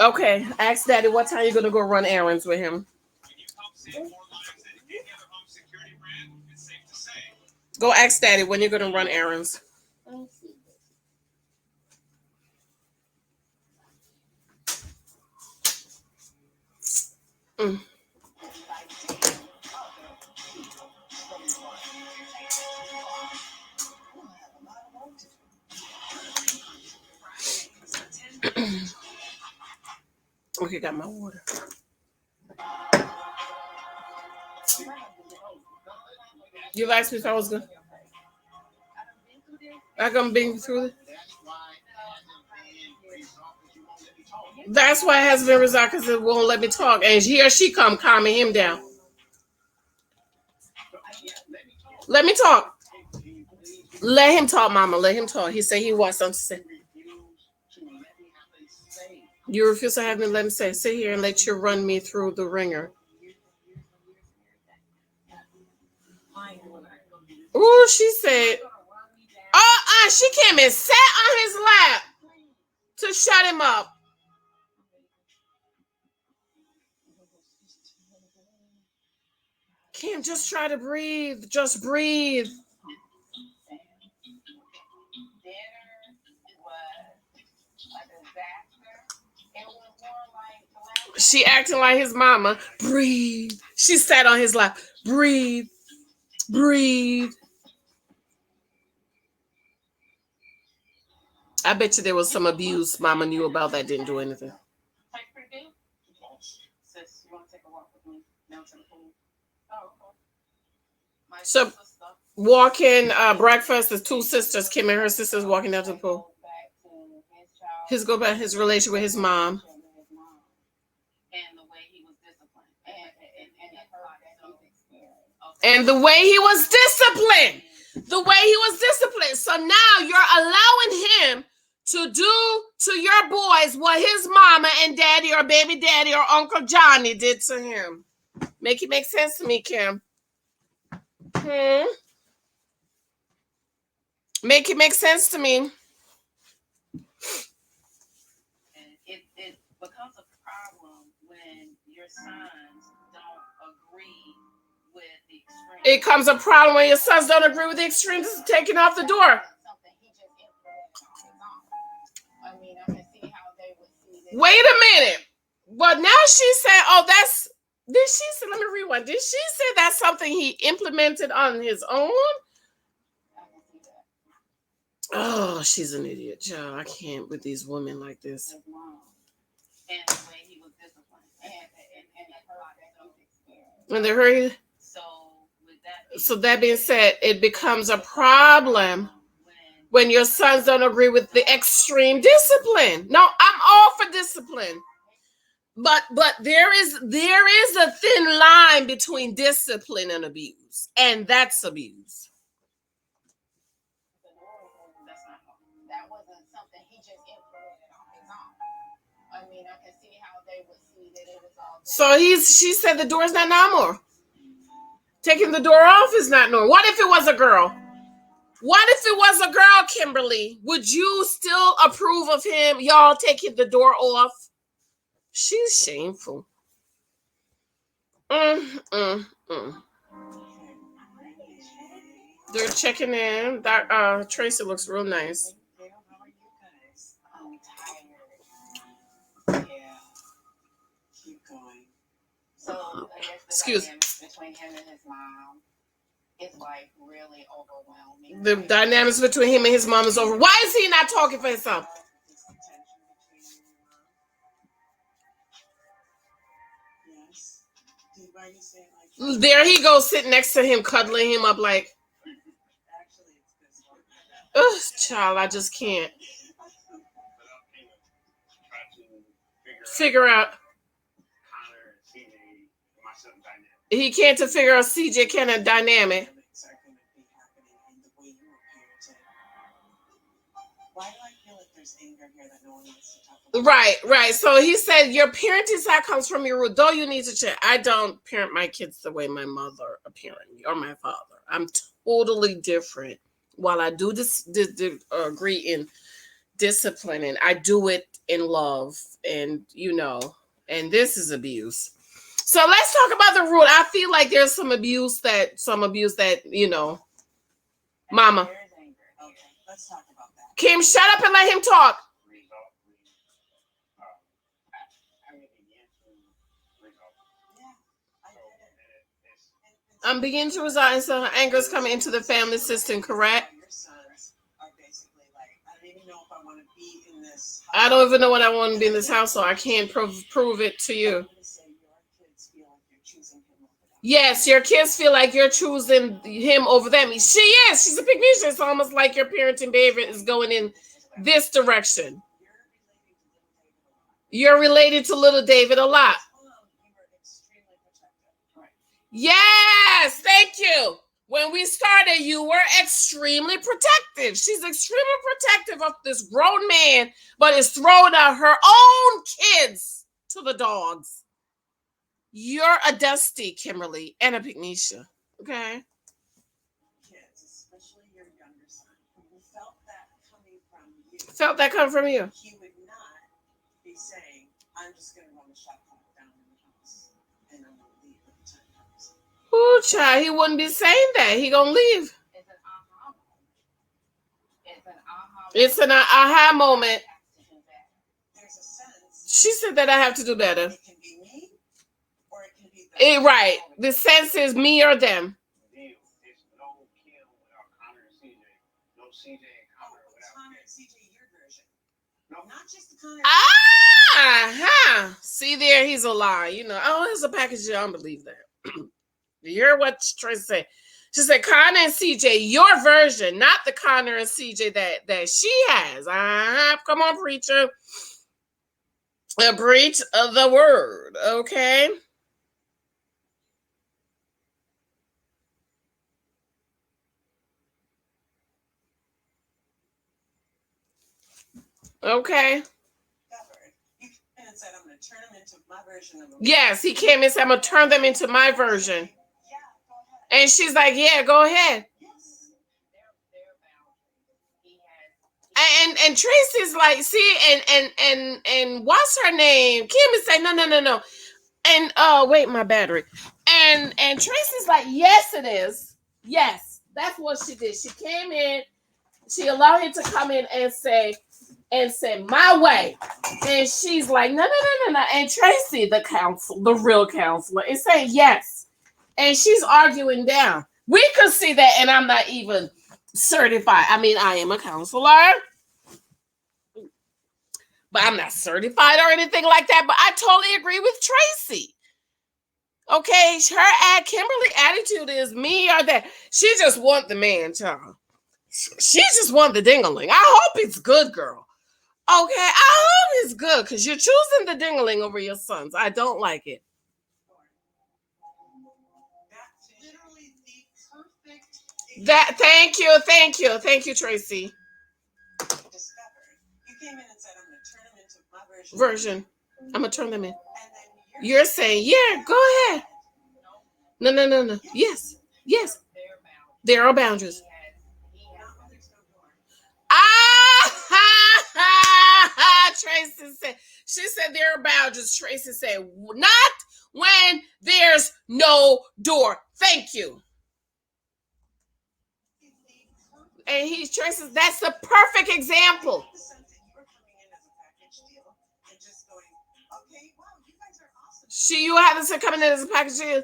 Okay, ask Daddy what time you're gonna go run errands with him. Go ask Daddy when you're gonna run errands. Okay, got my water. You asked me if I was gonna. I gonna bring through it. That's why it hasn't been resolved because it won't let me talk, and he or she come calming him down. Let me talk. Let him talk, Mama. Let him talk. He said he wants something to say. You refuse to have me let him say. Sit here and let you run me through the ringer. Ooh, she said. She came and sat on his lap to shut him up. Kim, just try to breathe. Just breathe. She acting like his mama. Breathe. She sat on his lap. Breathe. Breathe. I bet you there was some abuse Mama knew about that didn't do anything. So walking breakfast, the 2 sisters, Kim and her sisters walking down to the pool. His go back his relationship with his mom. And the way he was disciplined. The way he was disciplined. So now you're allowing him to do to your boys what his mama and daddy or baby daddy or Uncle Johnny did to him. Make it make sense to me, Kim. Make it make sense to me. And it becomes a problem when your sons don't agree with the extremes. It comes a problem when your sons don't agree with the extremes. Taking off the door. Wait a minute. But now she said, oh, that's, did she say, let me rewind. Did she say that's something he implemented on his own? Oh, she's an idiot, child. I can't with these women like this. And the way he was disciplined. And When they hurry. So that being said, it becomes a problem when your sons don't agree with the extreme discipline. No, I'm all for discipline. But there is a thin line between discipline and abuse. And that's abuse. that wasn't something he just implemented on his own. I mean, I can see how they would see that it was all. So she said the door's not normal. Taking the door off is not normal. What if it was a girl? What if it was a girl, Kimberly? Would you still approve of him, y'all taking the door off? She's shameful. They're checking in. That Tracy looks real nice. How are you guys? I'm tired. Yeah. Keep going. So I guess Excuse. dynamics between him and his mom is like really overwhelming. The dynamics between him and his mom is over. Why is he not talking for himself? Yes. Why do you say it like that? There he goes, sitting next to him, cuddling him up like, Actually, it's this one. ugh, child, I just can't figure out. He can't to figure out CJ kind of dynamic. Why do I feel like there's anger here that no one wants to talk about? Right. So he said, your parenting side comes from your root, though you need to check. I don't parent my kids the way my mother parented me or my father. I'm totally different. While I do agree in disciplining, I do it in love, and and this is abuse. So let's talk about the root. I feel like there's some abuse that Mama. There's anger. Okay, let's talk about that. Kim, shut up and let him talk. I'm beginning to resolve, and so anger is coming into the family system, correct? Your sons are basically like, I don't even know if I want to be in this. I don't even know what I want to be in this house, so I can't prove it to you. Yes, your kids feel like you're choosing him over them. She is. She's a big vision. It's almost like your parenting behavior is going in this direction. You're related to little David a lot. Yes, thank you. When we started, you were extremely protective. She's extremely protective of this grown man, but is throwing out her own kids to the dogs. You're a Dusty, Kimberly, and a Pygnesia. Okay? Kids, especially your younger son, who felt that coming from you. Felt that come from you. He would not be saying, I'm just going to run the shop down in the house, and I'm going to leave when the time comes. Ooh, child, he wouldn't be saying that. He gonna leave. It's an aha moment. It's an aha moment. There's a sense. She said that I have to do better. It can be me, or it can be them. Right. The sense is me or them. There's no Kim without Connor and CJ. No CJ and Connor without Connor and CJ, your version. No. Not just the Connor. Ah, see there, he's a lie. Oh, there's a package. I don't believe that. You hear what Tracy said? She said, Connor and CJ, your version, not the Connor and CJ that she has. Come on, preacher. Preach of the word, okay? Okay. You said I'm going to turn them into my version of them. Yes, he came and said, I'm going to turn them into my version. Yeah, go ahead. And she's like, yeah, go ahead. Yes. And Tracy's like, see, and what's her name? Kim is saying, no. And wait, my battery. And Tracy's like, yes, it is. Yes, that's what she did. She came in, she allowed him to come in and say, and said, my way. And she's like, no. And Tracy, the real counselor, is saying yes. And she's arguing down. We could see that, and I'm not even certified. I mean, I am a counselor, but I'm not certified or anything like that. But I totally agree with Tracy. Okay, Kimberly attitude is me or that. She just want the man, child. She just want the dingling. I hope it's good, girl. Okay, I hope it's good because you're choosing the dingling over your sons. I don't like it. That's literally the perfect Thank you, Tracy. discovered. You came in and said, I'm going to turn them into my Version. I'm gonna turn them in. And then You're saying, yeah, go ahead. No. Yes. There are boundaries. Tracy said, she said there are boundaries. Tracy said, not when there's no door. Thank you. And Tracy, that's the perfect example. You had this coming in as a package deal.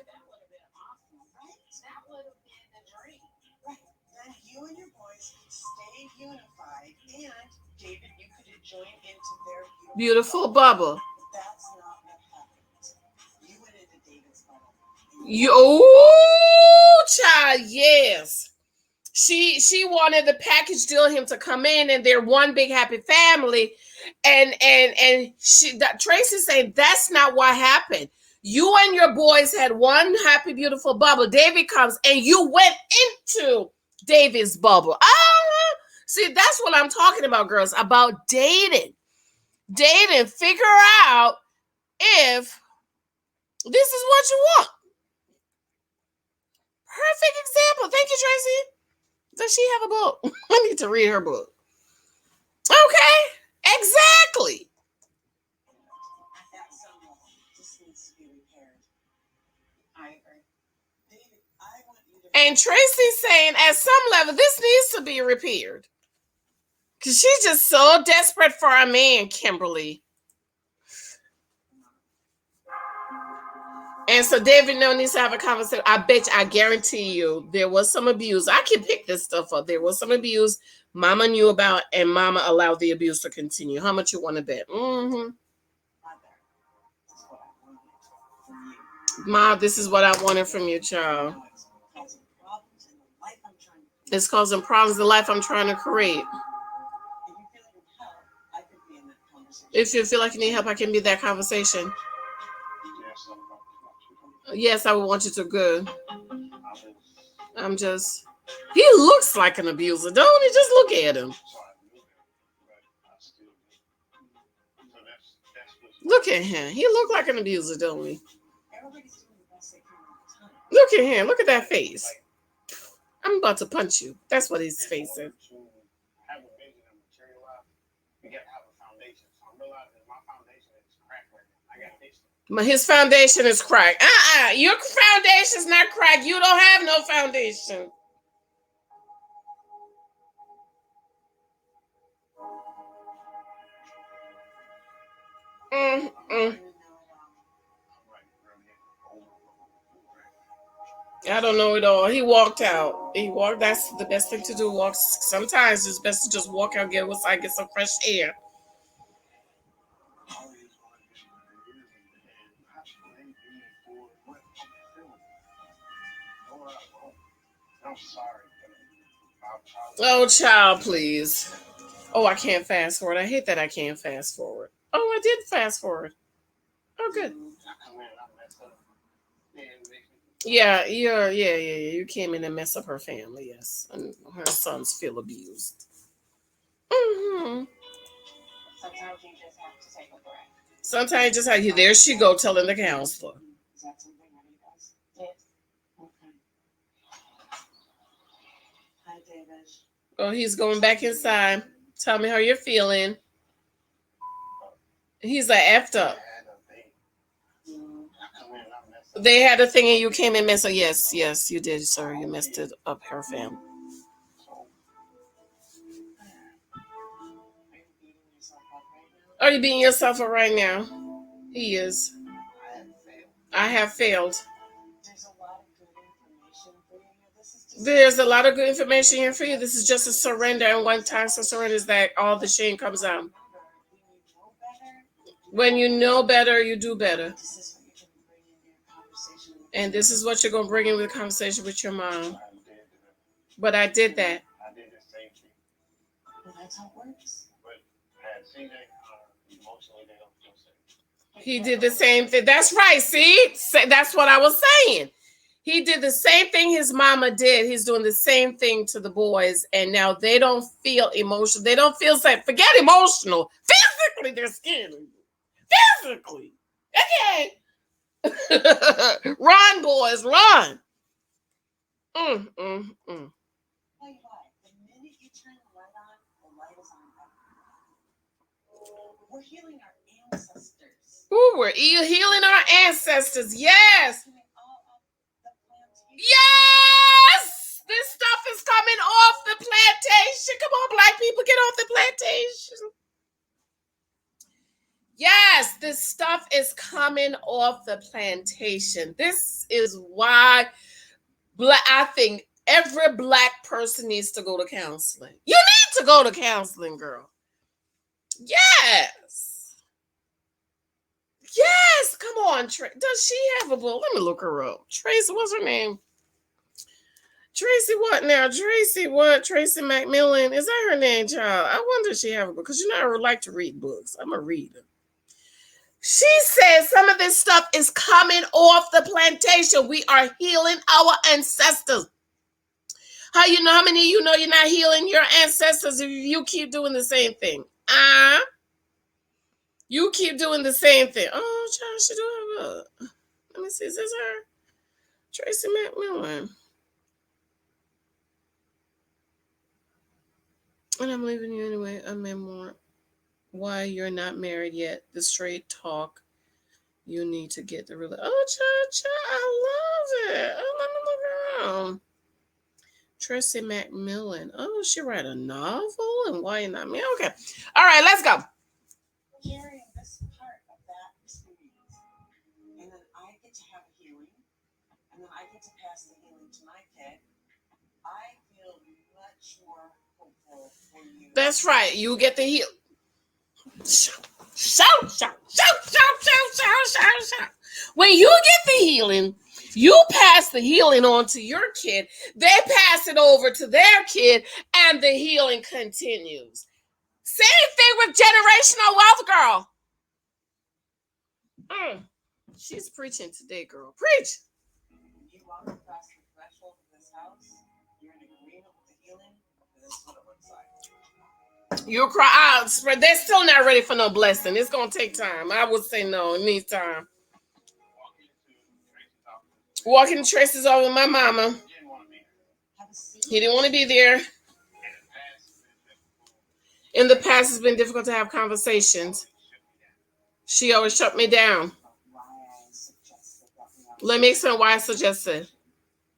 You and your boys stayed unified, and David, you could have joined into their beautiful bubble. That's not what happened. You went into David's bubble. Child, yes. She wanted the package deal him to come in, and they're one big happy family. And Tracy saying that's not what happened. You and your boys had one happy, beautiful bubble. David comes and you went into David's bubble. See, that's what I'm talking about, girls, about dating. Figure out if this is what you want. Perfect example. Thank you, Tracy. Does she have a book? I need to read her book. Okay, exactly. At some level, this needs to be repaired. I agree. David, I want you to. And Tracy's saying at some level, this needs to be repaired. Because she's just so desperate for a man, Kimberly. And so David needs to have a conversation. I guarantee you, there was some abuse. I can pick this stuff up. There was some abuse Mama knew about, and Mama allowed the abuse to continue. How much you want to bet? Ma, this is what I wanted from you, child. It's causing problems in the life I'm trying to create. If you feel like you need help, I can be that conversation. Yes, I would want you to. Good. He looks like an abuser, don't he? Just look at him. Look at him. He looked like an abuser, don't he? Look at him. Look at that face. I'm about to punch you. That's what his face is. His foundation is cracked. Your foundation's not cracked. You don't have no foundation. I don't know it all. He walked out. That's the best thing to do. Walk. Sometimes it's best to just walk out, get outside, get some fresh air. Oh, child, please. Oh, I can't fast forward. I hate that I can't fast forward. Oh, I did fast forward. Oh, good. Yeah. You came in and messed up her family, yes. And her sons feel abused. Mm-hmm. Sometimes you just have to take a breath. Sometimes you just have to. There she go telling the counselor. Is that something that he does? Yes. Okay. Hi, David. Oh, he's going back inside. Tell me how you're feeling. He's like effed up. They had a thing and you came and messed up. Yes, you did, sir. You messed it up, her family. Are you beating yourself up right now? He is. I have failed. I have failed. There's a lot of good information for you. This is just There's a lot of good information here for you. This is just a surrender, and one time so surrender is that all the shame comes out. When you know better, you do better. This is what you're going to bring in your conversation with your And this is what you're going to bring in with the conversation with your mom. I did that. But I did that. I did the same thing. Well, that's how it works. But I had seen that emotionally they don't feel safe. He did the same thing. That's right. See? That's what I was saying. He did the same thing his mama did. He's doing the same thing to the boys. And now they don't feel emotional. They don't feel safe. Forget emotional. Physically, they're scared of you. Physically. Okay. Run, boys, run. Tell you what, the minute you turn the light on, the light is on. We're healing our ancestors. Ooh, we're healing our ancestors. Yes. Doing all of the plantation. Yes. This stuff is coming off the plantation. Come on, black people, get off the plantation. Yes, this stuff is coming off the plantation. This is why I think every black person needs to go to counseling. You need to go to counseling, girl. Yes. Yes, come on. Does she have a book? Let me look her up. Tracy, what's her name? Tracy what now? Tracy what? Tracy McMillan. Is that her name, child? I wonder if she have a book. Because you know I would like to read books. I'm a reader. She says some of this stuff is coming off the plantation. We are healing our ancestors. How you know? How many of you know you're not healing your ancestors if you keep doing the same thing? You keep doing the same thing. Oh, child, she do have a. Let me see. Is this her? Tracy McMillan. And I'm leaving you anyway. A memoir. Why you're not married yet. The straight talk. You need to get the real. Oh, child, I love it. Oh, let me look around. Tracy McMillan. Oh, she write a novel and why you're not married. Okay. All right, let's go. Carrying this part of that experience. And then I get to have a healing. And then I get to pass the healing to my kid. I feel much more hopeful for you. That's right. You get the heal. Shout. When you get the healing, you pass the healing on to your kid. They pass it over to their kid, and the healing continues. Same thing with generational wealth, girl. She's preaching today, girl. Preach. When you walk across the threshold of this house, you're in agreement with the healing. This is what it looks like. You cry out. They're still not ready for no blessing. It's going to take time. I would say no. It needs time. Walking the traces over my mama. He didn't want to be there. In the past, it's been difficult to have conversations. She always shut me down. Let me explain why I suggested.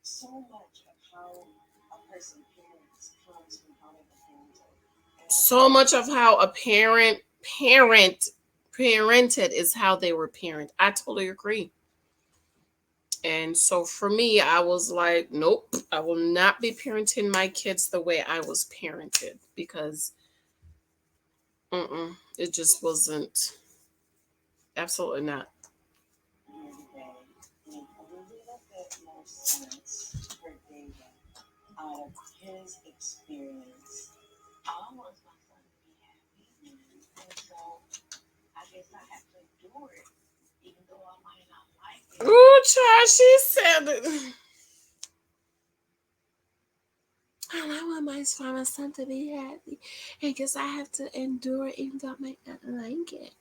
So much of how a person parents comes from how they parented. So much of how a parent parented is how they were parented. I totally agree. And so for me, I was like, nope, I will not be parenting my kids the way I was parented because it just wasn't. Absolutely not. Out of his experience, I want my son to be happy, and so I guess I have to endure it, even though I might not like it. Ooh, child, she said it. I want my son to be happy, and guess I have to endure it, even though I might not like it.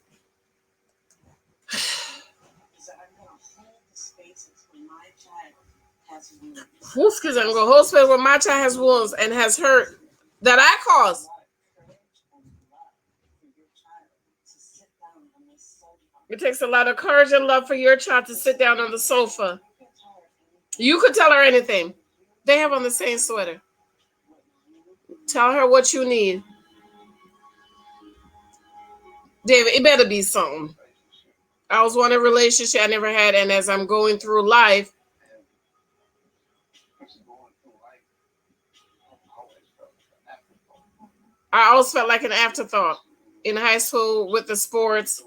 so I'm going to hold the spaces when my child has wounds. Who's because I'm going to hold space when my child has wounds and has hurt that I caused. It takes a lot of courage and love for your child to sit down on the sofa. You could tell her anything. They have on the same sweater. Tell her what you need. David, it better be something. I was wanting a relationship I never had, and as I'm going through life, I always felt like an afterthought in high school with the sports,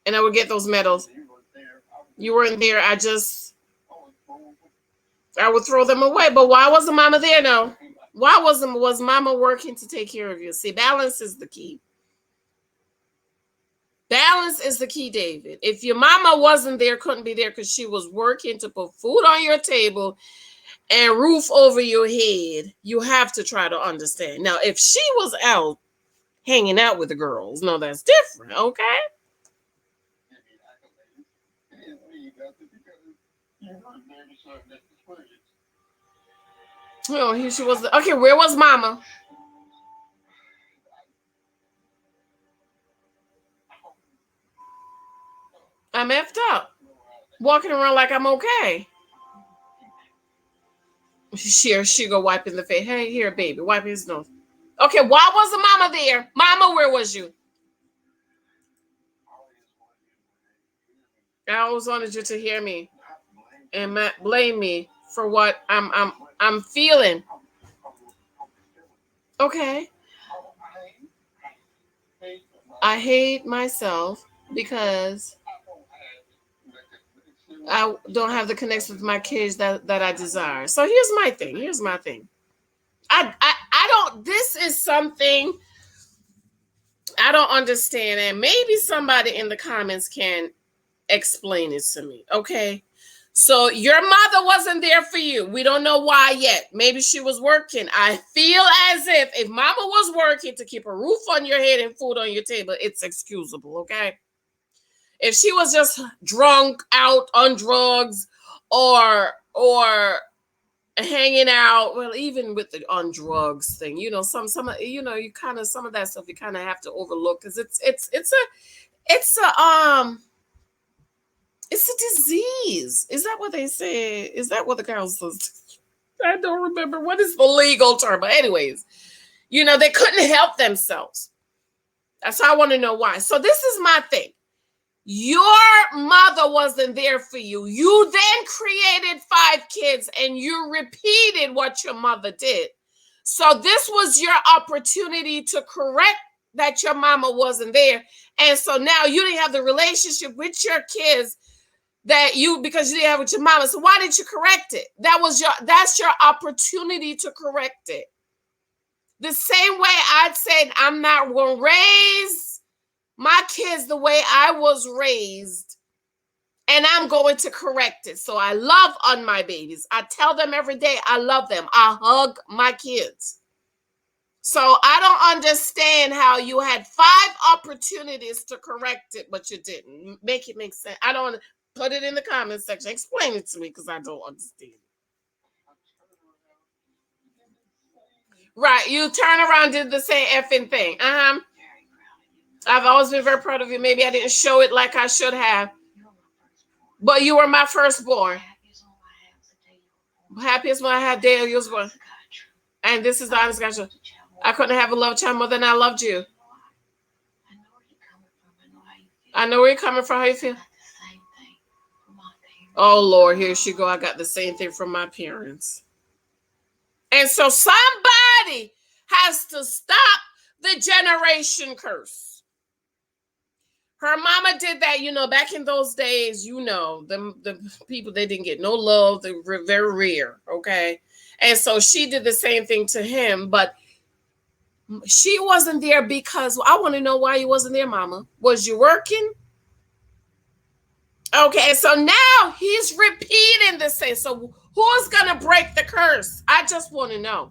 and I would get those medals. You weren't there. I would throw them away. But why wasn't Mama there? No. Why was Mama working to take care of you? See, balance is the key. Balance is the key, David. If your mama wasn't there, couldn't be there because she was working to put food on your table and roof over your head, you have to try to understand. Now, if she was out hanging out with the girls, no, that's different, okay? Oh, here she was. Okay, where was Mama? I'm effed up. Walking around like I'm okay. She go wipe in the face. Hey, here, baby, wipe his nose. Okay, why wasn't Mama there? Mama, where was you? I always wanted you to hear me and blame me for what I'm feeling. Okay. I hate myself because I don't have the connection with my kids that I desire. So here's my thing. I don't, this is something I don't understand. And maybe somebody in the comments can explain it to me. Okay. So your mother wasn't there for you. We don't know why yet. Maybe she was working. I feel as if Mama was working to keep a roof on your head and food on your table, it's excusable. Okay. If she was just drunk out on drugs or hanging out, well, even with the on drugs thing, you know, some you kind of, some of that stuff you kind of have to overlook because it's a disease. Is that what they say? Is that what the counselors? I don't remember what is the legal term, but anyways, you know, they couldn't help themselves. That's how I want to know why. So this is my thing. Your mother wasn't there for you. You then created 5 kids and you repeated what your mother did. So this was your opportunity to correct that your mama wasn't there. And so now you didn't have the relationship with your kids because you didn't have with your mama. So why didn't you correct it? That's your opportunity to correct it. The same way I'd said, I'm not going to raise my kids the way I was raised, and I'm going to correct it. So I love on my babies. I tell them every day I love them. I hug my kids. So I don't understand how you had 5 opportunities to correct it, but you didn't. Make it make sense. I don't. Put it in the comment section. Explain it to me because I don't understand. Right. You turn around, did the same effing thing. I've always been very proud of you. Maybe I didn't show it like I should have. But you were my firstborn. Happiest one I had day you was born. And this is the honest God truth. I couldn't have a love child more than I loved you. I know where you're coming from. How you feel? Oh, Lord, here she go. I got the same thing from my parents. And so somebody has to stop the generation curse. Her mama did that, you know, back in those days, you know, the people, they didn't get no love. They were very rare, okay? And so she did the same thing to him, but she wasn't there because, I want to know why you wasn't there, mama. Was you working? Okay, so now he's repeating the same. So who's going to break the curse? I just want to know.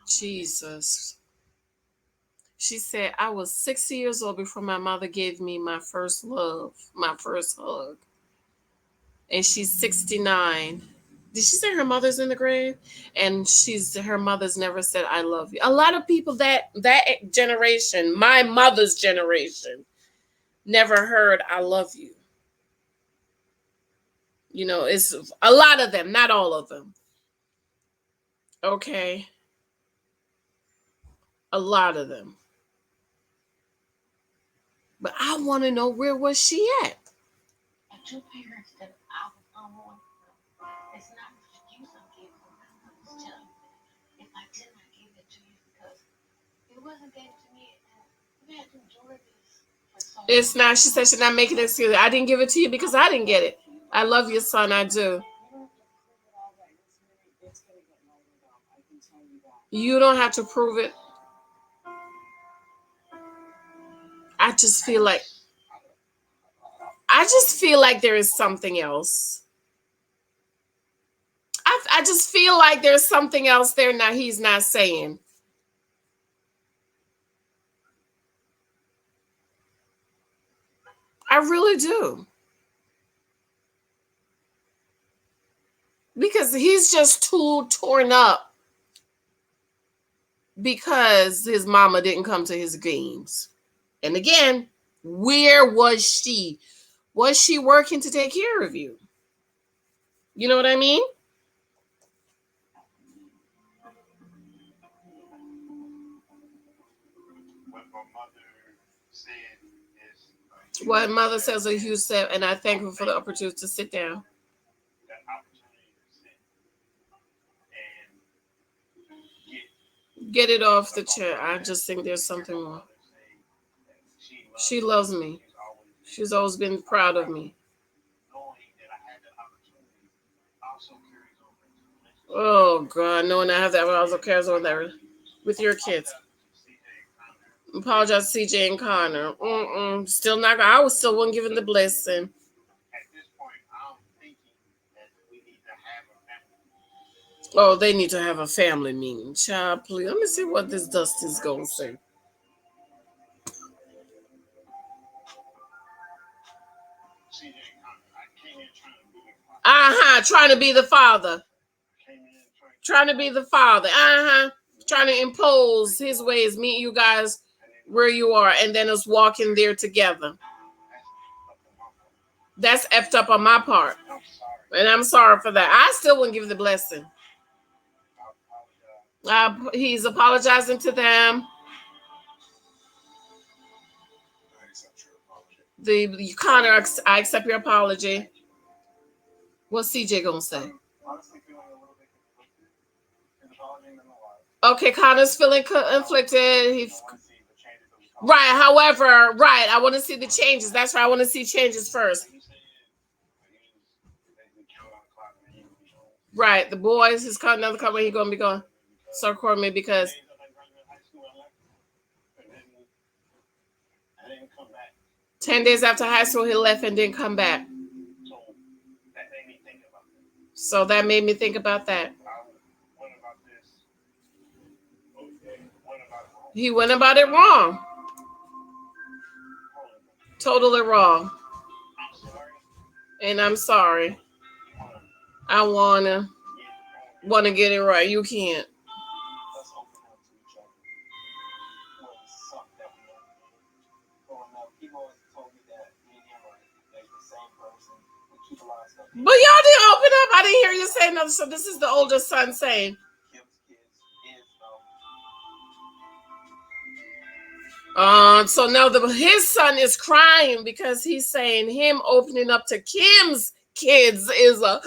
Jesus. She said, I was 60 years old before my mother gave me my first love, my first hug. And she's 69. Did she say her mother's in the grave? And her mother's never said I love you. A lot of people that generation, my mother's generation, never heard I love you. You know, it's a lot of them, not all of them. Okay. A lot of them. But I want to know, where was she at? And two parents that I was unborn from. It's not an excuse I'm giving. I'm just telling you that if I did not give it to you because it wasn't given to me, and you had to enjoy this for so long. It's not. She said she's not making an excuse. I didn't give it to you because I didn't get it. I love your son. I do. You don't have to prove it. I just feel like there is something else. I just feel like there's something else there now he's not saying. I really do. Because he's just too torn up because his mama didn't come to his games. And again, where was she? Was she working to take care of you? You know what I mean? What mother says a huge step, and I thank her for the opportunity to sit down. Get it off the chair. I just think there's something wrong. She loves me. She's always been proud of me. Oh God, knowing I have that also carries on there with your kids. Apologize to CJ and Connor. Still not. I was still one giving the blessing. Oh, they need to have a family meeting. Child, please. Let me see what this dust is going to say. Trying to be the father. Trying to be the father. Trying to impose his ways, meet you guys where you are, and then us walking there together. That's effed up on my part. And I'm sorry for that. I still wouldn't give the blessing. He's apologizing to them. Connor, I accept your apology. What's CJ gonna say? Okay, Connor's feeling conflicted. Right. However, right. I want to see the changes. That's right. I want to see changes first. Right. The boys, his another couple, he gonna be going. So record me because 10 days after high school he left and didn't come back. So that made me think about that. He went about it wrong. Totally wrong. And I'm sorry. I wanna get it right. You can't. But y'all didn't open up. I didn't hear you say nothing. So this is the oldest son saying. So now his son is crying because he's saying him opening up to Kim's kids is a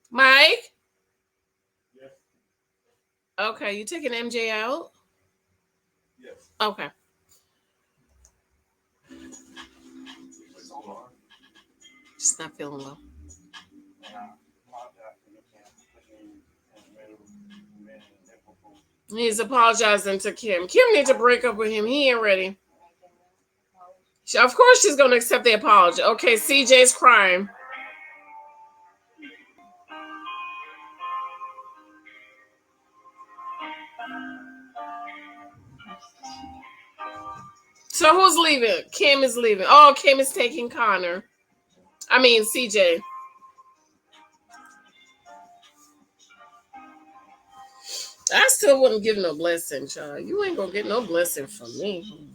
Mike? Yes. Okay, you taking MJ out? Yes. Okay. Just not feeling well. He's apologizing to Kim. Kim needs to break up with him. He ain't ready. Of course she's going to accept the apology. Okay, CJ's crying. So who's leaving? Kim is leaving. Oh, Kim is taking Connor. I mean, CJ. I still wouldn't give no blessing, child. You ain't gonna get no blessing from me.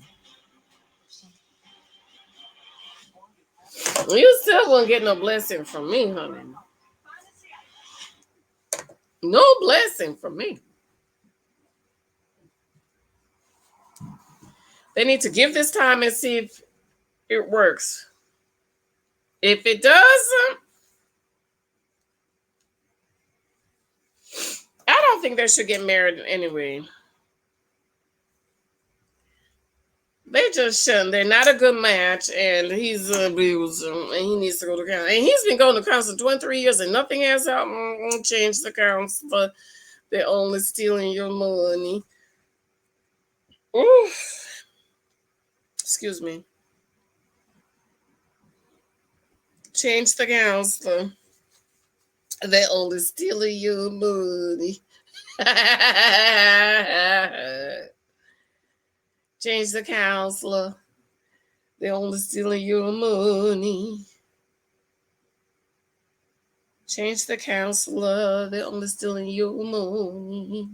You still won't get no blessing from me, honey. No blessing from me. They need to give this time and see if it works. If it doesn't, I don't think they should get married anyway. They just shouldn't. They're not a good match, and he's abused and he needs to go to council. And he's been going to council 23 years, and nothing has helped change the council. They're only stealing your money. Oof. Excuse me. Change the counselor. They're only stealing your money. Change the counselor. They're only stealing your money. Change the counselor. They're only stealing your money.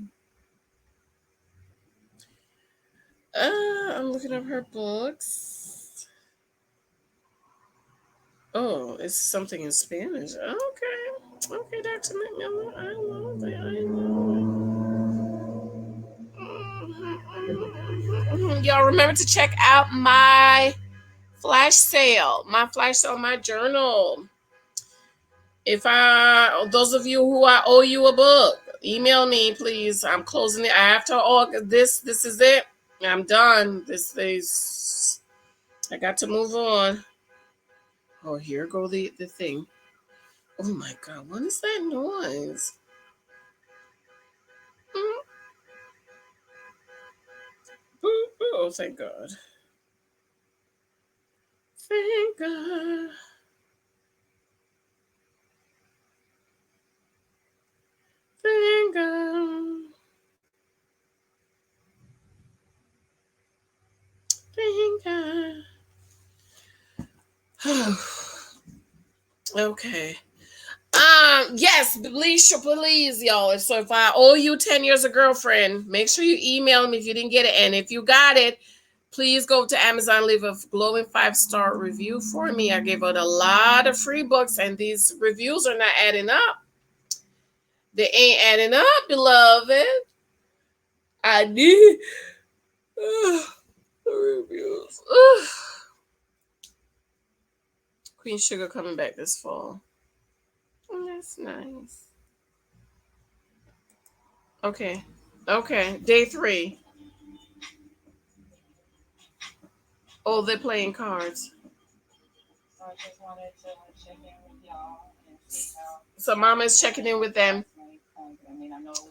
I'm looking up her books. Oh, it's something in Spanish. Okay, Dr. McMillan. I love it. Y'all remember to check out my flash sale, my journal. If those of you who I owe you a book, email me, please. I'm closing it after August. This is it. I'm done. This is. I got to move on. Oh, here go the thing. Oh my God, what is that noise? Oh, thank God. Thank God. Thank God. Thank God. Okay. Yes, please, y'all. So if I owe you 10 years of girlfriend, make sure you email me if you didn't get it. And if you got it, please go to Amazon, leave a glowing 5-star review for me. I gave out a lot of free books, and these reviews are not adding up. They ain't adding up, beloved. I need the reviews. Queen Sugar coming back this fall. Oh, that's nice. Okay. Day 3. Oh, they're playing cards. So I just wanted to check in with y'all and see how. So Mama's checking in with them.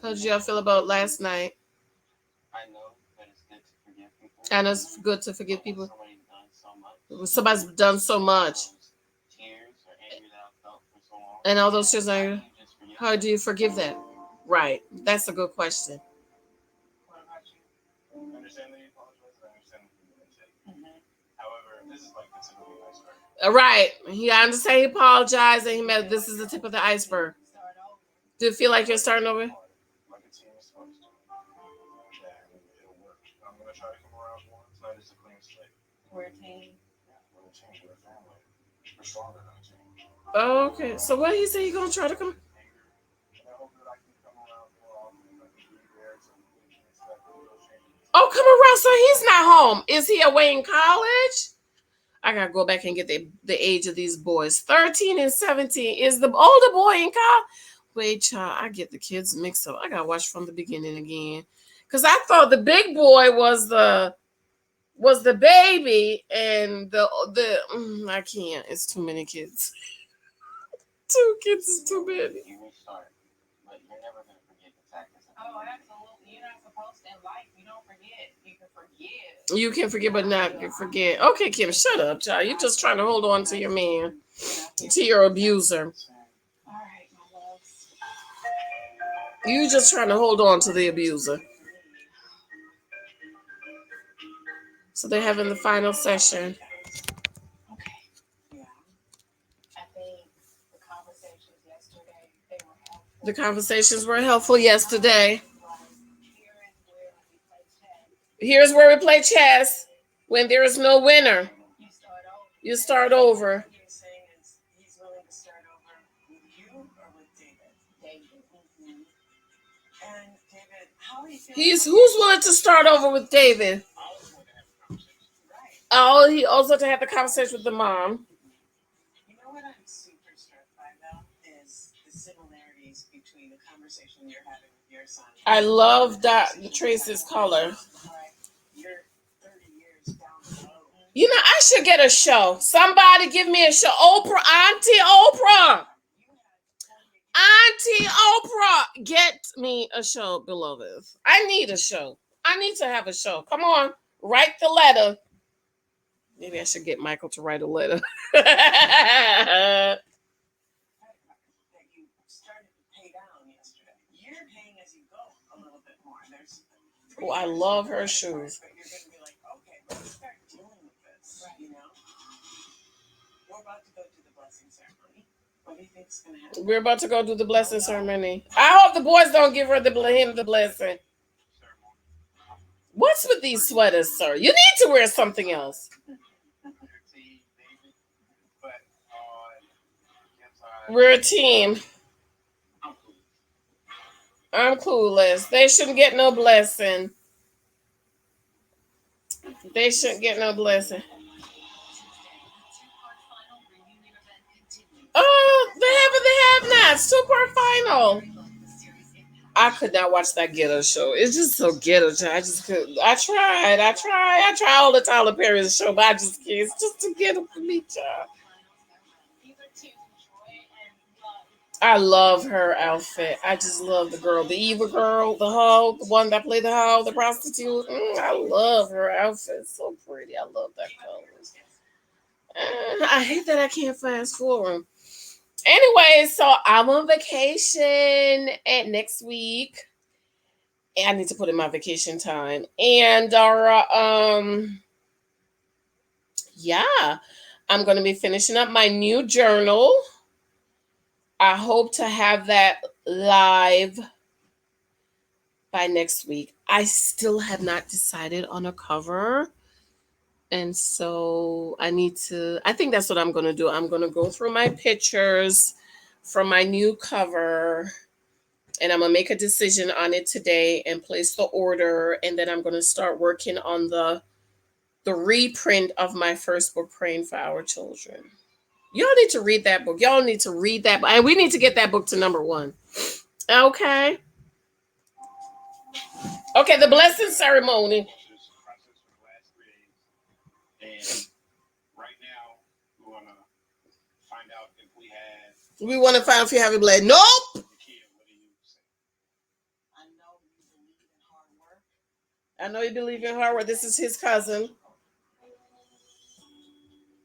How did y'all feel about last night? I know that it's good to forgive people. I know it's good to forgive people. Somebody's done so much. Somebody's done so much. Tears or anger that I felt for so long. And all those tears are. How How do you forgive that? Right. That's a good question. What about you? I understand that you apologize. I understand that you didn't say. However, this is like the tip of the iceberg. Right. I understand he apologized and he meant this is the tip of the iceberg. Start over. Do you feel like you're starting over? Like a team is supposed to. And it'll work. I'm gonna try to come around more. Tonight is a clean slate. We're a team. Yeah, we're a team. We're a family. We're stronger than a team. Oh, okay. So what he say he gonna try to come? And I hope that I can come around more often. I can be there to expect those changes. Oh, come around. So he's not home. Is he away in college? I gotta go back and get the age of these boys. 13 and 17. Is the older boy in college? Wait, child, I get the kids mixed up. I gotta watch from the beginning again. Cause I thought the big boy was the baby and the I can't. It's too many kids. 2 kids is too many. You restart, but you're never gonna forget the tactics. Oh, absolutely. You're not supposed to in life. You don't forget. You can forgive. You can forget, but not forget. Okay, Kim, shut up, child. You're just trying to hold on to your man, to your abuser. All right, my loves. You just trying to hold on to the abuser. So they're having the final session. Okay. Yeah. I think the conversations yesterday, they were helpful. The conversations were helpful yesterday. Here's where we play chess. Here's where we play chess. When there is no winner, You start over. you start over. What you're saying is he's willing to start over with you or with David? David. Mm-hmm. And David, how are you feeling? Who's willing to start over with David? Right. Oh, he also to have the conversation with the mom. You know what I'm super struck by though is the similarities between the conversation you're having with your son. I love that Tracy's color. Right. You're 30 years down the road. You know, I should get a show. Somebody give me a show. Oprah, Auntie Oprah. Auntie Oprah, get me a show, beloved. I need a show. I need to have a show. Come on, write the letter. Maybe I should get Michael to write a letter. That you started to pay down yesterday. You're paying as you go a little bit more. There's Oh, I love her shoes. But you're going to be like, okay, let's start dealing with this. You know, we're about to go to the blessing ceremony. What do you think's going to happen? We're about to go do the blessing ceremony. I hope the boys don't give him the blessing. What's with these sweaters, sir? You need to wear something else. We're a team. I'm clueless. They shouldn't get no blessing. They shouldn't get no blessing. Oh, they have nots. Two-part final. I could not watch that ghetto show. It's just so ghetto. I just could. I try all the Tyler Perry's show, but I just can't. It's just too ghetto for me, child. I love her outfit. I just love the girl, the evil girl, the hoe, the one that played the hoe, the prostitute. I love her outfit. It's so pretty. I love that color. I hate that I can't fast forward. Anyway, so I'm on vacation next week. I need to put in my vacation time. And yeah, I'm gonna be finishing up my new journal. I hope to have that live by next week. I still have not decided on a cover. And so I think that's what I'm going to do. I'm going to go through my pictures from my new cover and I'm going to make a decision on it today and place the order. And then I'm going to start working on the reprint of my first book, Praying for Our Children. Y'all need to read that book. Y'all need to read that. And we need to get that book to number 1. Okay. Okay, the blessing ceremony. And right now, we want to find out if we have. We want to find out if you have a blood. Nope. The kid, what do you say? I know you believe in hard work. I know you believe in hard work. This is his cousin.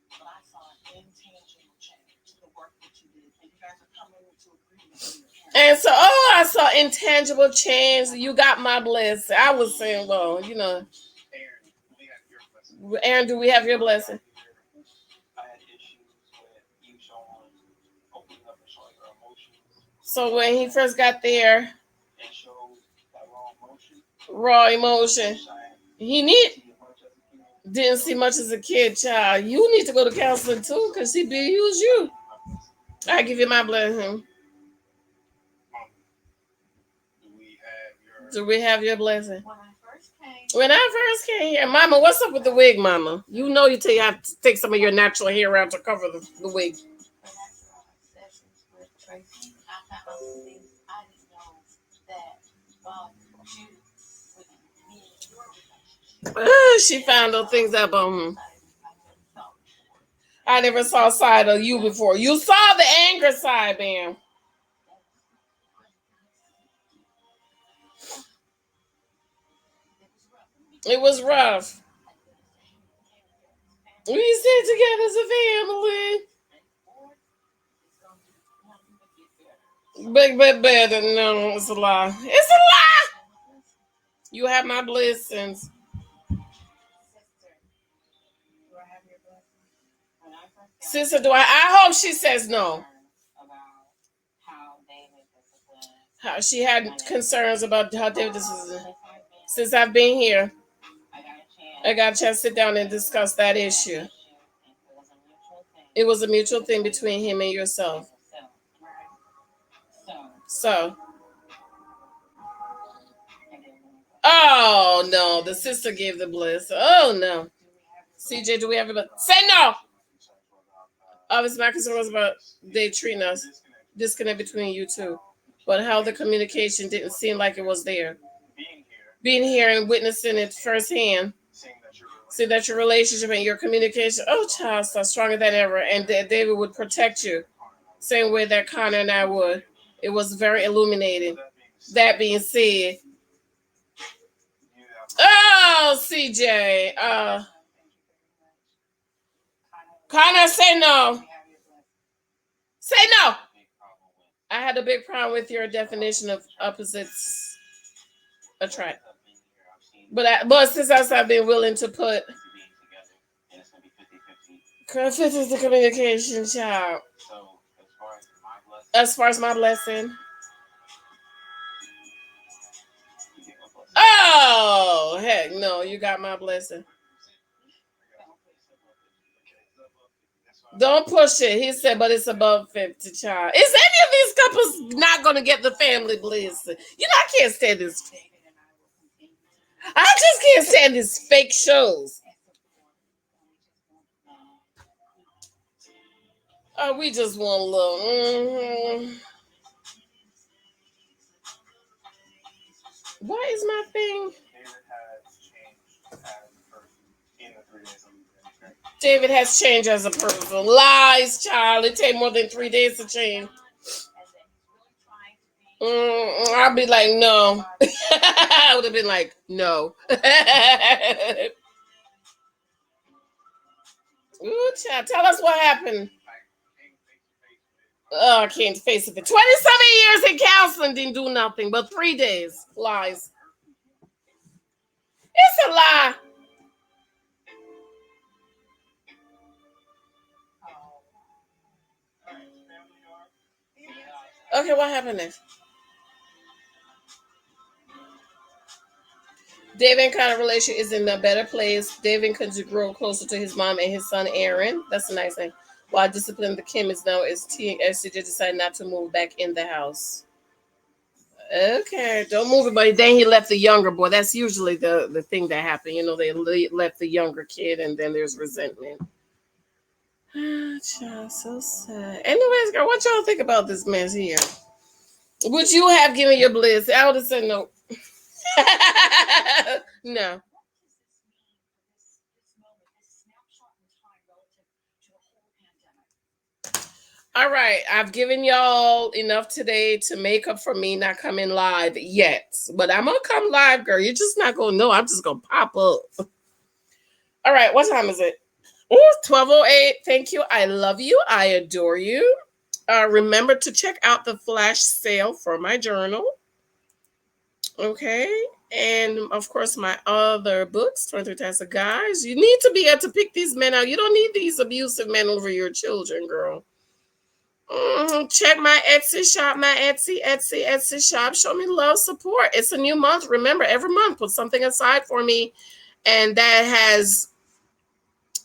But I saw an intangible change to the work that you did. And you guys are coming to agreement with your parents. And so, I saw intangible change. You got my blessing. I was saying, well, you know. Aaron, do we have your blessing? I had issues with you showing, opening up and showing your emotions. So when he first got there, It showed that raw emotion, he didn't see much as a kid, child. You need to go to counseling too, because he abused you. I give you my blessing. Do we have your blessing? When I first came here, Mama, what's up with the wig, Mama? You know you have to take some of your natural hair out to cover the wig. She found those things up on him. I never saw a side of you before. You saw the anger side, man. It was rough. We stayed together as a family. But better. No, it's a lie. It's a lie. You have my blessings. Sister, do I hope she says no. About how David disciplined. How she had concerns about how David is. Since I've Since I've been, been here, I got a chance. I got a chance to sit down and discuss that issue. It was a mutual thing. It was a mutual thing between him and yourself. So, oh no, the sister gave the bliss. Oh no. CJ, do we have about say no? Obviously, my concern was about they treating us. Disconnect between you two. But how the communication didn't seem like it was there. Being here and witnessing it firsthand. See that your relationship and your communication, oh child, are stronger than ever. And that David would protect you. Same way that Connor and I would. It was very illuminating. That being said, oh CJ, Connor, say no. Say no. I had a big problem with your definition of opposites attract. But since I've been willing to put 50 is the communication, child. As far as my blessing. Oh, heck no, you got my blessing. Don't push it. He said, but it's above 50, child. Is any of these couples not going to get the family blessing? You know, I can't stand this. I just can't stand these fake shows. Oh, we just want a little. Why is my thing? David has changed as a person. Lies, child. It take more than 3 days to change. I'll be like, no. I would have been like, no. Ooh, child, tell us what happened. Oh, I can't face it. 27 years in counseling didn't do nothing but 3 days. Lies. It's a lie. Okay, what happened next? David and Connor relationship is in a better place. David could grow closer to his mom and his son Aaron. That's a nice thing. While disciplining the Kim is now as CJ decided not to move back in the house. Okay, don't move it, but then he left the younger boy. That's usually the thing that happened. You know, they left the younger kid, and then there's resentment. Child, so sad. Anyways, girl, what y'all think about this mess here? Would you have given your bliss? I would have said no. No. All right, I've given y'all enough today to make up for me not coming live yet. But I'm going to come live, girl. You're just not going to know. I'm just going to pop up. All right, what time is it? Oh, 12:08. Thank you. I love you. I adore you. Remember to check out the flash sale for my journal. Okay. And, of course, my other books, 23 Types of Guys. You need to be able to pick these men out. You don't need these abusive men over your children, girl. Check my Etsy shop, my Etsy shop. Show me love, support. It's a new month. Remember, every month, put something aside for me. And that has,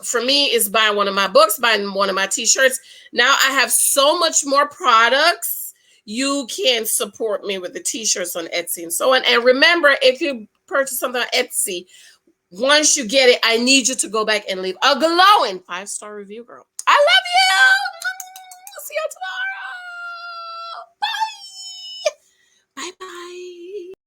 for me, is buying one of my books, buying one of my t-shirts. Now I have so much more products. You can support me with the t-shirts on Etsy and so on. And remember, if you purchase something on Etsy, once you get it, I need you to go back and leave a glowing 5-star review, girl. I love you. See you tomorrow. Bye.